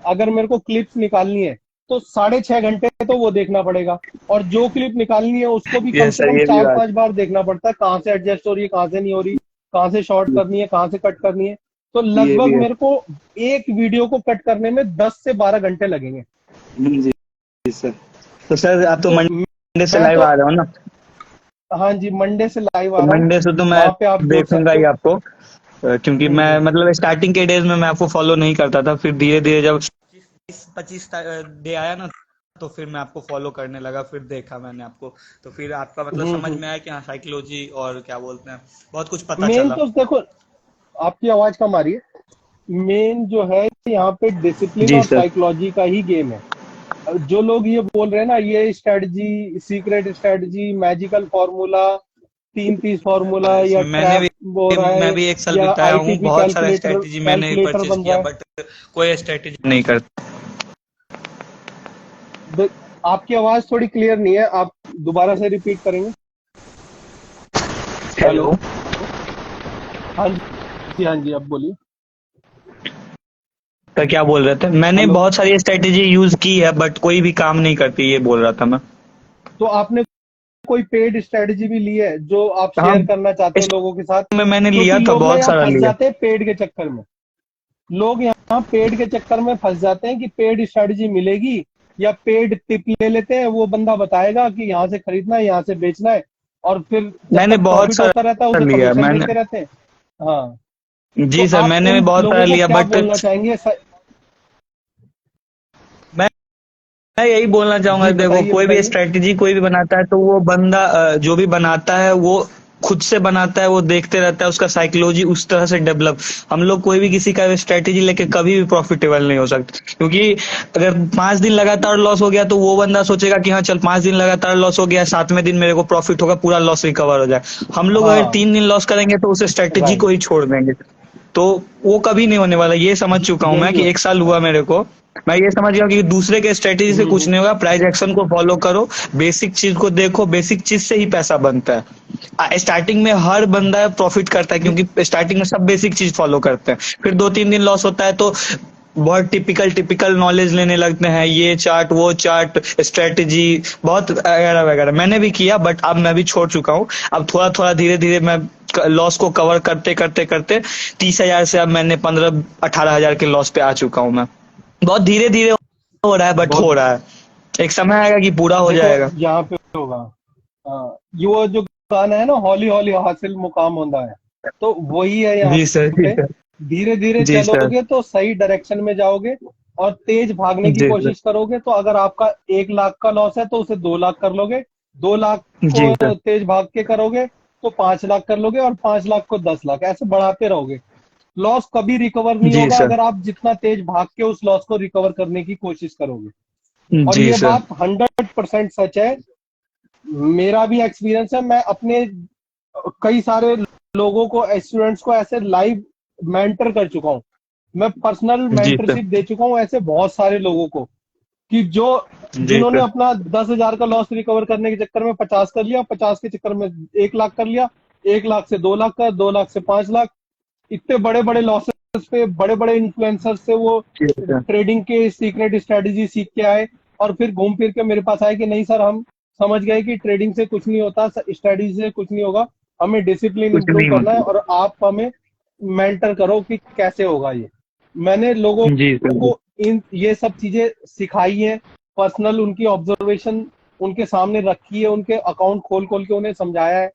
अगर मेरे को क्लिप्स निकालनी है तो 6.5 घंटे तो वो देखना पड़ेगा। और जो क्लिप निकालनी है उसको भी कम ये से सर, कम ये भी चार बात। पांच बार देखना पड़ता है, कहाँ से एडजस्ट हो रही है, कहाँ से नहीं हो रही, कहाँ से शॉर्ट करनी है, कहाँ से कट करनी है। तो ये लगभग भी है। मेरे को एक वीडियो को कट करने में 10 से 12 घंटे लगेंगे। जी सर। तो सर आप तो तो मंडे से मैं लाइव तो, आ रहे हो ना? हाँ जी, मंडे से लाइव तो आ रहा हूँ, मंडे से तो मैं वहां पे आप जुड़ देखूंगा सकते ही हो। आपको, क्योंकि मैं हम्म। मतलब स्टार्टिंग के डेज में मैं आपको फॉलो नहीं करता था, फिर धीरे धीरे जब 25 डे आया ना, तो फिर मैं आपको फॉलो करने लगा, फिर देखा मैंने आपको, तो फिर आपका मतलब समझ हम्म। में आया कि हाँ साइकोलॉजी और क्या बोलते हैं, बहुत कुछ पता मेन चला। तो देखो, आपकी आवाज कम आ रही है। मेन जो है यहाँ पे डिसिप्लिन जी और सर। साइकोलॉजी का ही गेम है। जो लोग ये बोल रहे हैं ना, ये strategy, secret strategy, magical formula, 3 30 formula, या मैंने ट्रैप हो रहा मैं है, भी एक साल या बिताया हूँ, आईटीपी बहुत सारा कैलकुलेटर स्ट्रेटेजी मैंने भी कैलकुलेटर परचेज बन किया, रहा है। बट कोई स्ट्रेटेजी नहीं करता। आपकी आवाज थोड़ी क्लियर नहीं है, आप दोबारा से रिपीट करेंगे? हेलो। हेलो। हाँ जी, हाँ जी, अब बोलिए। तो क्या बोल रहे थे, मैंने हेलो। बहुत सारी स्ट्रेटेजी यूज की है बट कोई भी काम नहीं करती, ये बोल रहा था मैं। तो आपने कोई पेड स्ट्रेटजी भी ली है जो आप हाँ, शेयर करना चाहते हैं इस लोगों के साथ? में मैंने क्योंकि लिया था, लोग ना बहुत यहाँ सारा फंस लिया। जाते हैं पेड के चक्कर में। लोग यहाँ पेड के चक्कर में फंस जाते हैं कि पेड स्ट्रेटजी मिलेगी, या पेड टिप ले लेते हैं, वो बंदा बताएगा कि यहाँ से खरीदना है, यहाँ से बेचना है, और फिर जब मैंने तक बहुत प्रॉफिट होता रहता है सारा उसे लिया कमीशन मैंने। देते रहते हैं। हाँ। तो जी सर, आप मैंने भी उन बहुत सारा लोगों को लिया, क्या बट बोलना चाहेंगे? मैं मैं यही बोलना चाहूंगा, जी देखो बताइए, कोई भी बताइए। स्ट्रेटेजी कोई भी बनाता है तो वो बंदा जो भी बनाता है वो खुद से बनाता है, वो देखते रहता है, उसका साइकोलॉजी उस तरह से डेवलप। हम लोग कोई भी किसी का स्ट्रेटेजी लेके कभी भी प्रॉफिटेबल नहीं हो सकते, क्योंकि अगर 5 दिन लगातार लॉस हो गया तो वो बंदा सोचेगा कि हाँ चल 5 दिन लगातार लॉस हो गया, 7वें दिन मेरे को प्रॉफिट होगा, पूरा लॉस रिकवर हो जाए। हम लोग अगर हाँ 3 दिन लॉस करेंगे तो उस स्ट्रेटेजी राइट, को ही छोड़ देंगे, तो वो कभी नहीं होने वाला। ये समझ चुका हूं मैं यही कि होता 1 साल हुआ मेरे को, मैं ये समझ गया कि दूसरे के स्ट्रेटेजी है। से कुछ नहीं होगा, प्राइस एक्शन को फॉलो करो, बेसिक चीज को देखो, बेसिक चीज से ही पैसा बनता है। स्टार्टिंग में हर बंदा प्रॉफिट करता है, क्योंकि स्टार्टिंग में सब बेसिक चीज फॉलो करते हैं, फिर 2-3 दिन लॉस होता है तो बहुत टिपिकल टिपिकल नॉलेज लेने लगते हैं, ये चार्ट वो चार्ट स्ट्रेटेजी बहुत वगैरह वगैरह। मैंने भी किया, बट अब मैं भी छोड़ चुका हूँ। अब थोड़ा थोड़ा धीरे धीरे मैं लॉस को कवर करते करते करते 30,000 से अब मैंने 15-18 हजार के लॉस पे आ चुका हूँ मैं। बहुत धीरे धीरे हो रहा है, बट हो बहुत, रहा है। एक समय आएगा कि पूरा हो देखो जाएगा। यहाँ पे होगा। हाँ, ये वो जो गाना है ना, हौली हौली हासिल मुकाम होता है, तो वही है यहाँ जी सर, जी पे। सर। धीरे धीरे जी सर। चलोगे तो सही डायरेक्शन में जाओगे, और तेज भागने की जी सर। कोशिश करोगे तो अगर आपका 1 लाख का लॉस है तो उसे 2 लाख कर लोगे, 2 लाख जी सर। को तेज भाग के करोगे तो 5 लाख कर लोगे, और 5 लाख को 10 लाख, ऐसे बढ़ाते रहोगे। लॉस कभी रिकवर नहीं जी होगा सर। अगर आप जितना तेज भाग के उस लॉस को रिकवर करने की कोशिश करोगे। और जी ये सर। बात 100% सच है। मेरा भी एक्सपीरियंस है, मैं अपने कई सारे लोगों को, स्टूडेंट्स को ऐसे लाइव मेंटर कर चुका हूँ। मैं पर्सनल जी सर। मेंटरशिप दे चुका हूँ ऐसे बहुत सारे लोगों को, कि जो जी जिन्होंने सर। अपना 10,000 का लॉस रिकवर करने के चक्कर में 50 कर लिया, 50 के चक्कर में 1 लाख कर लिया, 1 लाख से 2 लाख का, 2 लाख से 5 लाख, इतने बड़े बड़े लॉसेस पे बड़े बड़े इन्फ्लुएंसर से वो जी सर। ट्रेडिंग के सीक्रेट स्ट्रेटेजी सीख के आए, और फिर घूम फिर के मेरे पास आए कि नहीं सर, हम समझ गए कि ट्रेडिंग से कुछ नहीं होता, स्ट्रेटेजी से कुछ नहीं होगा, हमें डिसिप्लिन कुछ इंप्रूव नहीं करना है, होता। और आप हमें मेंटर करो कि कैसे होगा ये। मैंने लोगों जी सर। को इन ये सब चीजें सिखाई हैं, पर्सनल उनकी ऑब्जर्वेशन उनके सामने रखी है, उनके अकाउंट खोल खोल के उन्हें समझाया है,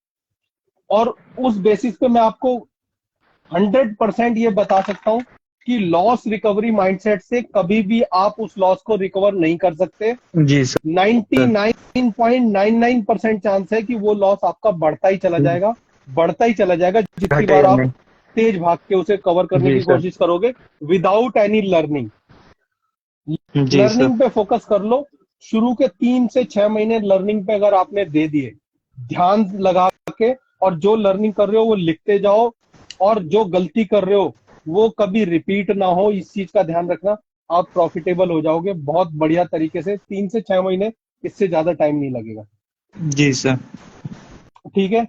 और उस बेसिस पे मैं आपको 100% ये बता सकता हूं कि लॉस रिकवरी माइंडसेट से कभी भी आप उस लॉस को रिकवर नहीं कर सकते। जी सर। 99.99% चांस है कि वो लॉस आपका बढ़ता ही चला जाएगा, बढ़ता ही चला जाएगा, जितनी बार घटेगा आप नहीं। तेज भाग के उसे कवर करने जी की सर। कोशिश करोगे विदाउट एनी लर्निंग। जी सर। लर्निंग पे फोकस कर लो। शुरू के 3 से 6 महीने लर्निंग पे अगर आपने दे दिए, ध्यान लगा के, और जो लर्निंग कर रहे हो वो लिखते जाओ, और जो गलती कर रहे हो वो कभी रिपीट ना हो, इस चीज का ध्यान रखना। आप प्रॉफिटेबल हो जाओगे बहुत बढ़िया तरीके से, 3 से 6 महीने, इससे ज्यादा टाइम नहीं लगेगा। जी सर। ठीक है।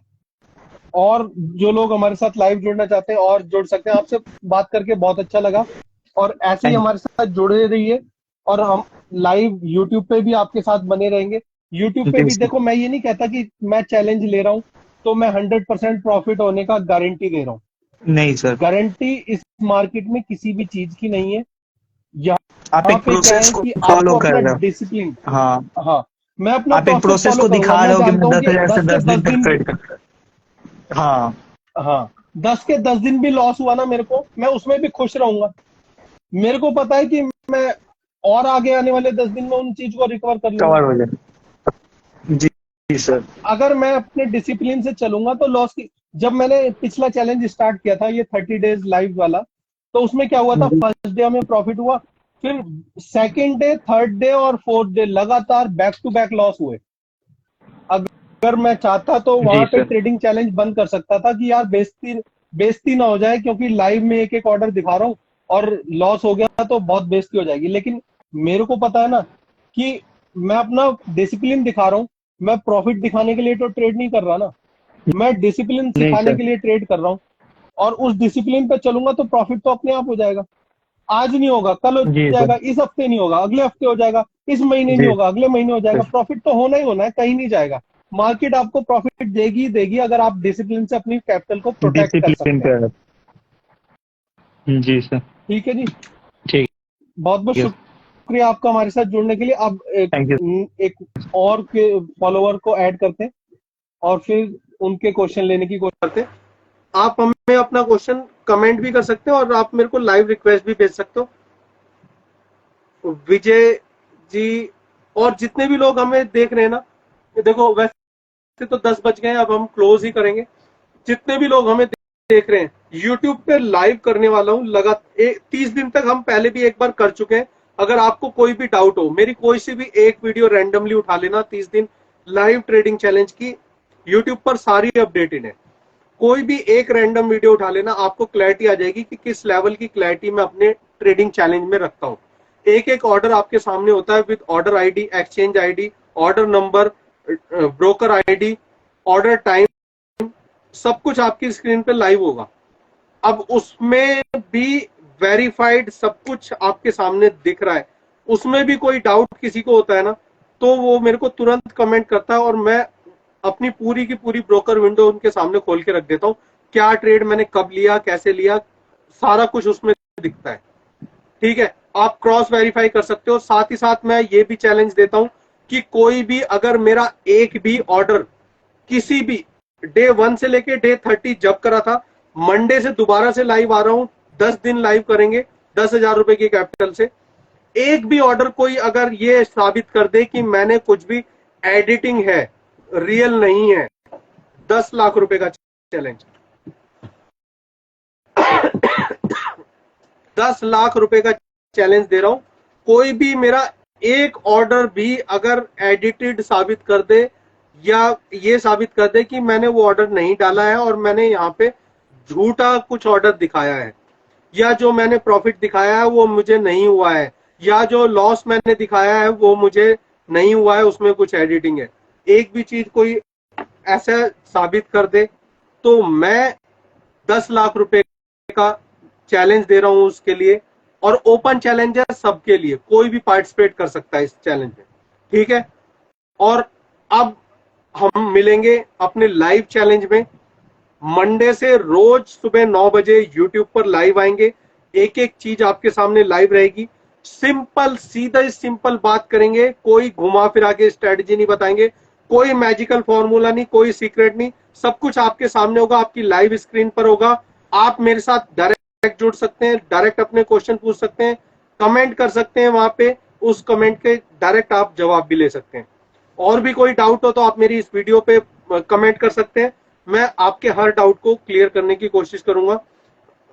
और जो लोग हमारे साथ लाइव जुड़ना चाहते हैं और जुड़ सकते हैं। आपसे बात करके बहुत अच्छा लगा, और ऐसे ही थैंक हमारे साथ जुड़े रहिए, और हम लाइव यूट्यूब पे भी आपके साथ बने रहेंगे। यूट्यूब पे जी भी सर। देखो, मैं ये नहीं कहता कि मैं चैलेंज ले रहा हूं तो मैं 100% प्रॉफिट होने का गारंटी दे रहा हूँ। नहीं सर। गारंटी इस मार्केट में किसी भी चीज की नहीं है। आप यहाँ एक पे क्या प्रोसेस है को कि फॉलो आपको कर अपना रहे हो। डिसिप्लिन, हाँ। हाँ, मैं अपना आप एक प्रोसेस प्रोसेस फॉलो को करूंगा। दिखा मैं रहे हो कि जानता मैं हूँ दस कि हजार से 10 के 10 10 दिन तक दिन भी, ट्रेड कर। हाँ। हाँ, 10 के 10 दिन भी लॉस हुआ ना मेरे को, मैं उसमें भी खुश रहूंगा। मेरे को पता है कि मैं और आगे आने वाले 10 दिन में उन चीज को रिकवर कर लूंगा। कवर हो जाए। जी। जी सर। अगर मैं अपने डिसिप्लिन से चलूंगा तो लॉस की, जब मैंने पिछला चैलेंज स्टार्ट किया था ये 30 डेज लाइव वाला, तो उसमें क्या हुआ था, जी। फर्स्ट डे हमें प्रॉफिट हुआ, फिर सेकेंड डे, थर्ड डे और फोर्थ डे लगातार बैक टू बैक लॉस हुए। अगर मैं चाहता तो जी वहां पे सर। ट्रेडिंग चैलेंज बंद कर सकता था कि यार बेइज्जती बेइज्जती ना हो जाए, क्योंकि लाइव में एक एक ऑर्डर दिखा रहा हूँ और लॉस हो गया तो बहुत बेइज्जती हो जाएगी। लेकिन मेरे को पता है ना कि मैं अपना डिसिप्लिन दिखा रहा हूँ, मैं प्रॉफिट दिखाने के लिए तो ट्रेड नहीं कर रहा ना, मैं डिसिप्लिन नहीं सिखाने सर। के लिए ट्रेड कर रहा हूँ। और उस डिसिप्लिन पे चलूंगा तो प्रॉफिट तो अपने आप हो जाएगा। आज नहीं होगा, कल हो जी सर। जाएगा, इस हफ्ते नहीं होगा, अगले हफ्ते हो जाएगा, इस महीने नहीं जी होगा, अगले महीने हो जाएगा। सर। प्रॉफिट तो होना ही होना है, कहीं नहीं जाएगा। मार्केट आपको प्रॉफिट देगी ही देगी अगर आप डिसिप्लिन से अपनी कैपिटल को प्रोटेक्ट कर डिसिप्लिन सकते हैं। पे है। जी सर। ठीक है जी। ठीक बहुत बहुत है। शुक्रिया आपका हमारे साथ जुड़ने के लिए। अब थैंक यू। एक और के फॉलोवर को ऐड करते हैं, और फिर उनके क्वेश्चन लेने की कोशिश करते हैं। आप हमें अपना क्वेश्चन कमेंट भी कर सकते हैं, और आप मेरे को लाइव रिक्वेस्ट भी भेज सकते हो। विजय जी और जितने भी लोग हमें देख रहे हैं ना, ये देखो, वैसे तो 10 बज गए हैं, अब हम क्लोज ही करेंगे। जितने भी लोग हमें देख रहे हैं, यूट्यूब पे लाइव करने वाला हूं लगातार 30 दिन तक। हम पहले भी एक बार कर चुके हैं। अगर आपको कोई भी डाउट हो, मेरी कोई सी भी एक वीडियो रैंडमली उठा लेना, 30 दिन लाइव ट्रेडिंग चैलेंज की यूट्यूब पर सारी अपडेटेड है। कोई भी एक रैंडम वीडियो उठा लेना, आपको क्लैरिटी आ जाएगी कि किस लेवल की क्लैरिटी मैं अपने ट्रेडिंग चैलेंज में रखता हूं। एक एक ऑर्डर आपके सामने होता है with order ID, exchange ID, order number, broker ID, order time, सब कुछ आपकी स्क्रीन पे लाइव होगा। अब उसमें भी वेरीफाइड सब कुछ आपके सामने दिख रहा है। उसमें भी कोई डाउट किसी को होता है ना, तो वो मेरे को तुरंत कमेंट करता है और मैं अपनी पूरी की पूरी ब्रोकर विंडो उनके सामने खोल के रख देता हूँ। क्या ट्रेड मैंने कब लिया, कैसे लिया, सारा कुछ उसमें दिखता है। ठीक है, आप क्रॉस वेरीफाई कर सकते हो। साथ ही साथ मैं ये भी चैलेंज देता हूं कि कोई भी अगर मेरा एक भी ऑर्डर किसी भी डे 1 से लेके डे 30 जब करा था, मंडे से दोबारा से लाइव आ रहा हूं, 10 दिन लाइव करेंगे 10,000 रुपए की कैपिटल से। एक भी ऑर्डर कोई अगर ये साबित कर दे कि मैंने कुछ भी एडिटिंग है, रियल नहीं है, 10 लाख रुपए का चैलेंज 10 लाख रुपए का चैलेंज दे रहा हूं। कोई भी मेरा एक ऑर्डर भी अगर एडिटेड साबित कर दे या ये साबित कर दे कि मैंने वो ऑर्डर नहीं डाला है और मैंने यहाँ पे झूठा कुछ ऑर्डर दिखाया है, या जो मैंने प्रॉफिट दिखाया है वो मुझे नहीं हुआ है, या जो लॉस मैंने दिखाया है वो मुझे नहीं हुआ है, उसमें कुछ एडिटिंग है, एक भी चीज कोई ऐसा साबित कर दे, तो मैं 10 लाख रुपए का चैलेंज दे रहा हूं उसके लिए। और ओपन चैलेंज है सबके लिए, कोई भी पार्टिसिपेट कर सकता है इस चैलेंज में। ठीक है, और अब हम मिलेंगे अपने लाइव चैलेंज में। मंडे से रोज सुबह 9 बजे यूट्यूब पर लाइव आएंगे। एक एक चीज आपके सामने लाइव रहेगी। सिंपल सीधा सिंपल बात करेंगे, कोई घुमा फिरा के स्ट्रेटेजी नहीं बताएंगे, कोई मैजिकल फॉर्मूला नहीं, कोई सीक्रेट नहीं, सब कुछ आपके सामने होगा, आपकी लाइव स्क्रीन पर होगा। आप मेरे साथ डायरेक्ट जुड़ सकते हैं, डायरेक्ट अपने क्वेश्चन पूछ सकते हैं, कमेंट कर सकते हैं वहां पे, उस कमेंट के डायरेक्ट आप जवाब भी ले सकते हैं। और भी कोई डाउट हो तो आप मेरी इस वीडियो पे कमेंट कर सकते हैं, मैं आपके हर डाउट को क्लियर करने की कोशिश करूंगा।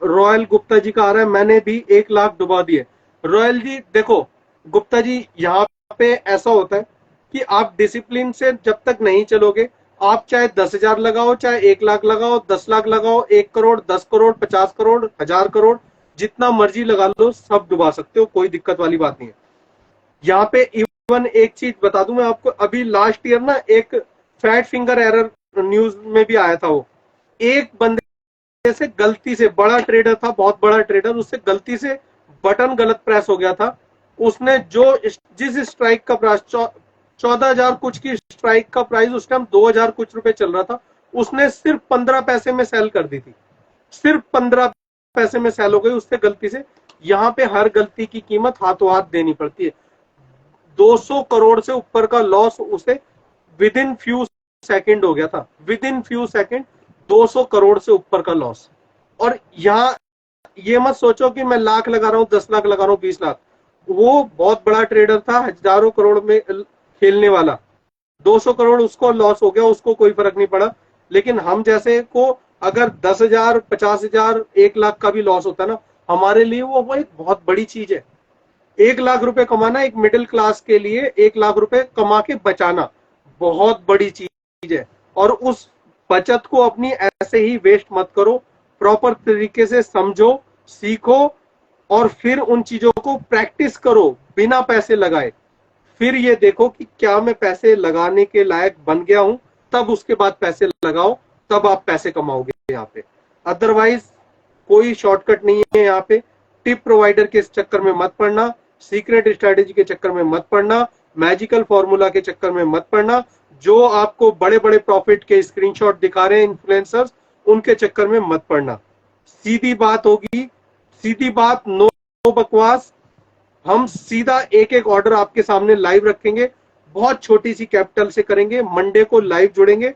रॉयल गुप्ता जी का आ रहा है, मैंने भी 1 लाख डुबा दिए। रॉयल जी देखो, गुप्ता जी यहाँ पे ऐसा होता है कि आप डिसिप्लिन से जब तक नहीं चलोगे, आप चाहे 10,000 लगाओ, चाहे 1 लाख लगाओ, 10 लाख लगाओ, 1 करोड़, 10 करोड़, 50 करोड़, 1000 करोड़, जितना मर्जी लगा लो, सब डुबा सकते हो, कोई दिक्कत वाली बात नहीं है। यहाँ पे इवन एक चीज बता दूं मैं आपको, अभी लास्ट ईयर ना एक फैट फिंगर एरर न्यूज में भी आया था। वो एक बंदे से गलती से, बड़ा ट्रेडर था, बहुत बड़ा ट्रेडर, उससे गलती से बटन गलत प्रेस हो गया था। उसने जो जिस स्ट्राइक का प्राइस 14,000 कुछ की स्ट्राइक का प्राइस उस टाइम 2,000 कुछ रुपए चल रहा था, उसने सिर्फ 15 पैसे में सेल कर दी थी। सिर्फ 15 पैसे में सेल हो गई उससे गलती से। यहाँ पे हर गलती की कीमत हाथों हाथ देनी पड़ती है। 200 करोड़ से ऊपर का लॉस उसे विद इन फ्यू सेकंड हो गया था, with in few second 200 crore से ऊपर का लॉस। और यहाँ ये मत सोचो कि मैं लाख लगा रहा हूँ, 10 लाख लगा रहा हूँ, 20 लाख। वो बहुत बड़ा ट्रेडर था, हजारों करोड़ में खेलने वाला, 200 करोड़ उसको लॉस हो गया, उसको कोई फर्क नहीं पड़ा। लेकिन हम जैसे को अगर 10,000, 50,000, 1 लाख का भी लॉस होता है ना, हमारे लिए वो एक बहुत बड़ी चीज है। 1 लाख रुपए कमाना एक मिडिल क्लास के लिए, 1 लाख रुपए कमा के बचाना बहुत बड़ी चीज है। और उस बचत को अपनी ऐसे ही वेस्ट मत करो, प्रॉपर तरीके से समझो, सीखो और फिर उन चीजों को प्रैक्टिस करो बिना पैसे लगाए। फिर ये देखो कि क्या मैं पैसे लगाने के लायक बन गया हूं, तब उसके बाद पैसे लगाओ, तब आप पैसे कमाओगे यहाँ पे। अदरवाइज कोई शॉर्टकट नहीं है यहाँ पे। टिप प्रोवाइडर के चक्कर में मत पड़ना, सीक्रेट स्ट्रेटेजी के चक्कर में मत पड़ना, मैजिकल फॉर्मूला के चक्कर में मत पड़ना, जो आपको बड़े बड़े प्रॉफिट के स्क्रीनशॉट दिखा रहे हैं इन्फ्लुएंसर्स, उनके चक्कर में मत पड़ना। सीधी बात होगी, सीधी बात, नो बकवास। हम सीधा एक एक ऑर्डर आपके सामने लाइव रखेंगे, बहुत छोटी सी कैपिटल से करेंगे। मंडे को लाइव जुड़ेंगे।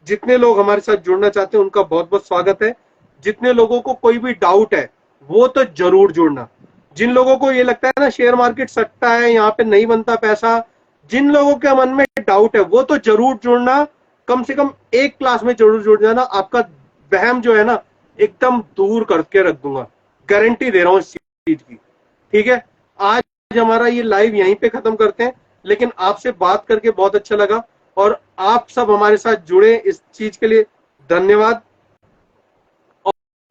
जितने लोग हमारे साथ जुड़ना चाहते हैं उनका बहुत बहुत स्वागत है। जितने लोगों को कोई भी डाउट है वो तो जरूर जुड़ना। जिन लोगों को ये लगता है ना शेयर मार्केट सट्टा है, यहाँ पे नहीं बनता पैसा, जिन लोगों के मन में डाउट है वो तो जरूर जुड़ना। कम से कम एक क्लास में जरूर जुड़ जाना। आपका वहम जो है ना एकदम दूर करके रख दूंगा, गारंटी दे रहा हूं इस चीज की। ठीक है, आज हमारा ये लाइव यहीं पे खत्म करते हैं, लेकिन आपसे बात करके बहुत अच्छा लगा और आप सब हमारे साथ जुड़े इस चीज के लिए धन्यवाद।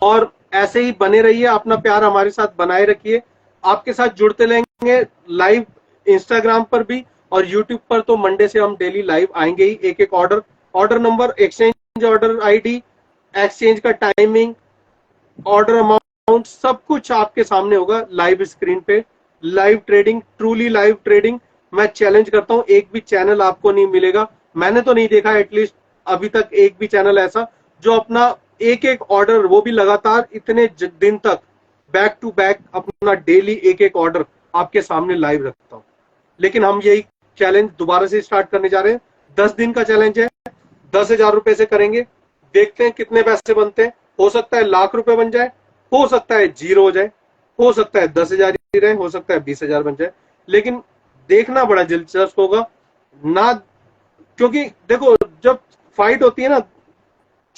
और ऐसे ही बने रहिए, अपना प्यार हमारे साथ बनाए रखिए, आपके साथ जुड़ते रहेंगे लाइव इंस्टाग्राम पर भी और यूट्यूब पर। तो मंडे से हम डेली लाइव आएंगे ही। एक एक order number, exchange order ID, exchange का टाइमिंग, ऑर्डर अमाउंट, सब कुछ आपके सामने होगा लाइव स्क्रीन पे। Live trading, truly live trading. मैं चैलेंज करता हूं, एक भी चैनल आपको नहीं मिलेगा, मैंने तो नहीं देखा एटलीस्ट अभी तक एक भी चैनल ऐसा जो अपना एक एक ऑर्डर, वो भी लगातार इतने दिन तक बैक टू बैक अपना डेली एक एक ऑर्डर आपके सामने लाइव रखता हूं। लेकिन हम यही चैलेंज दोबारा से स्टार्ट करने जा रहे हैं। 10 दिन का चैलेंज है, 10,000 रुपए से करेंगे, देखते हैं कितने पैसे बनते हैं। हो सकता है लाख रुपए बन जाए, हो सकता है जीरो हो जाए, हो सकता है 10,000 ही रहे, हो सकता है 20,000 बन जाए, लेकिन देखना बड़ा दिलचस्प होगा ना। क्योंकि देखो, जब फाइट होती है ना,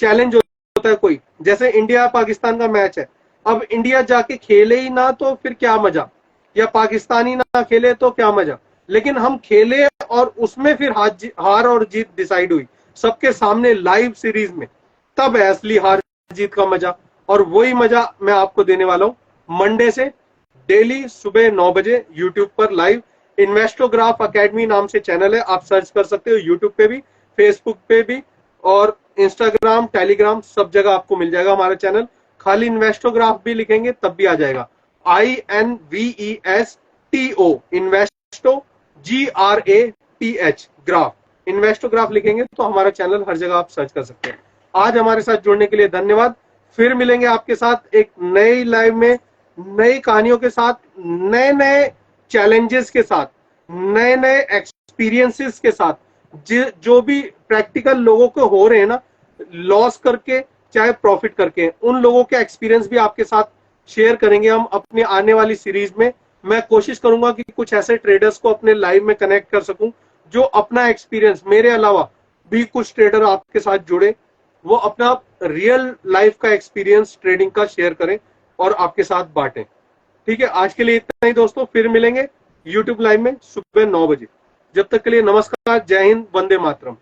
चैलेंज होता है कोई, जैसे इंडिया पाकिस्तान का मैच है, अब इंडिया जाके खेले ही ना तो फिर क्या मजा, या पाकिस्तानी ना खेले तो क्या मजा। लेकिन हम खेले और उसमें फिर हार और जीत डिसाइड हुई सबके सामने लाइव सीरीज में, तब है असली हार जीत का मजा। और वही मजा मैं आपको देने वाला हूं मंडे से डेली सुबह 9 बजे यूट्यूब पर लाइव। इन्वेस्टोग्राफ अकेडमी नाम से चैनल है, आप सर्च कर सकते हो यूट्यूब पे भी, फेसबुक पे भी, और इंस्टाग्राम, टेलीग्राम, सब जगह आपको मिल जाएगा हमारा चैनल। खाली इन्वेस्टोग्राफ भी लिखेंगे तब भी आ जाएगा, INVESTO, इन्वेस्टो, GRAPH, ग्राफ, इन्वेस्टोग्राफ लिखेंगे तो हमारा चैनल हर जगह आप सर्च कर सकते हैं। आज हमारे साथ जुड़ने के लिए धन्यवाद। फिर मिलेंगे आपके साथ एक नई लाइव में, नई कहानियों के साथ, नए नए चैलेंजेस के साथ, नए नए एक्सपीरियंसेस के साथ, जो भी प्रैक्टिकल लोगों को हो रहे हैं ना, लॉस करके चाहे प्रॉफिट करके, उन लोगों के एक्सपीरियंस भी आपके साथ शेयर करेंगे हम अपनी आने वाली सीरीज में। मैं कोशिश करूंगा कि कुछ ऐसे ट्रेडर्स को अपने लाइव में कनेक्ट कर सकूं जो अपना एक्सपीरियंस, मेरे अलावा भी कुछ ट्रेडर आपके साथ जुड़े, वो अपना रियल लाइफ का एक्सपीरियंस ट्रेडिंग का शेयर करें और आपके साथ बांटें। ठीक है, आज के लिए इतना ही दोस्तों, फिर मिलेंगे यूट्यूब लाइव में सुबह 9 बजे। जब तक के लिए नमस्कार, जय हिंद, वंदे मातरम।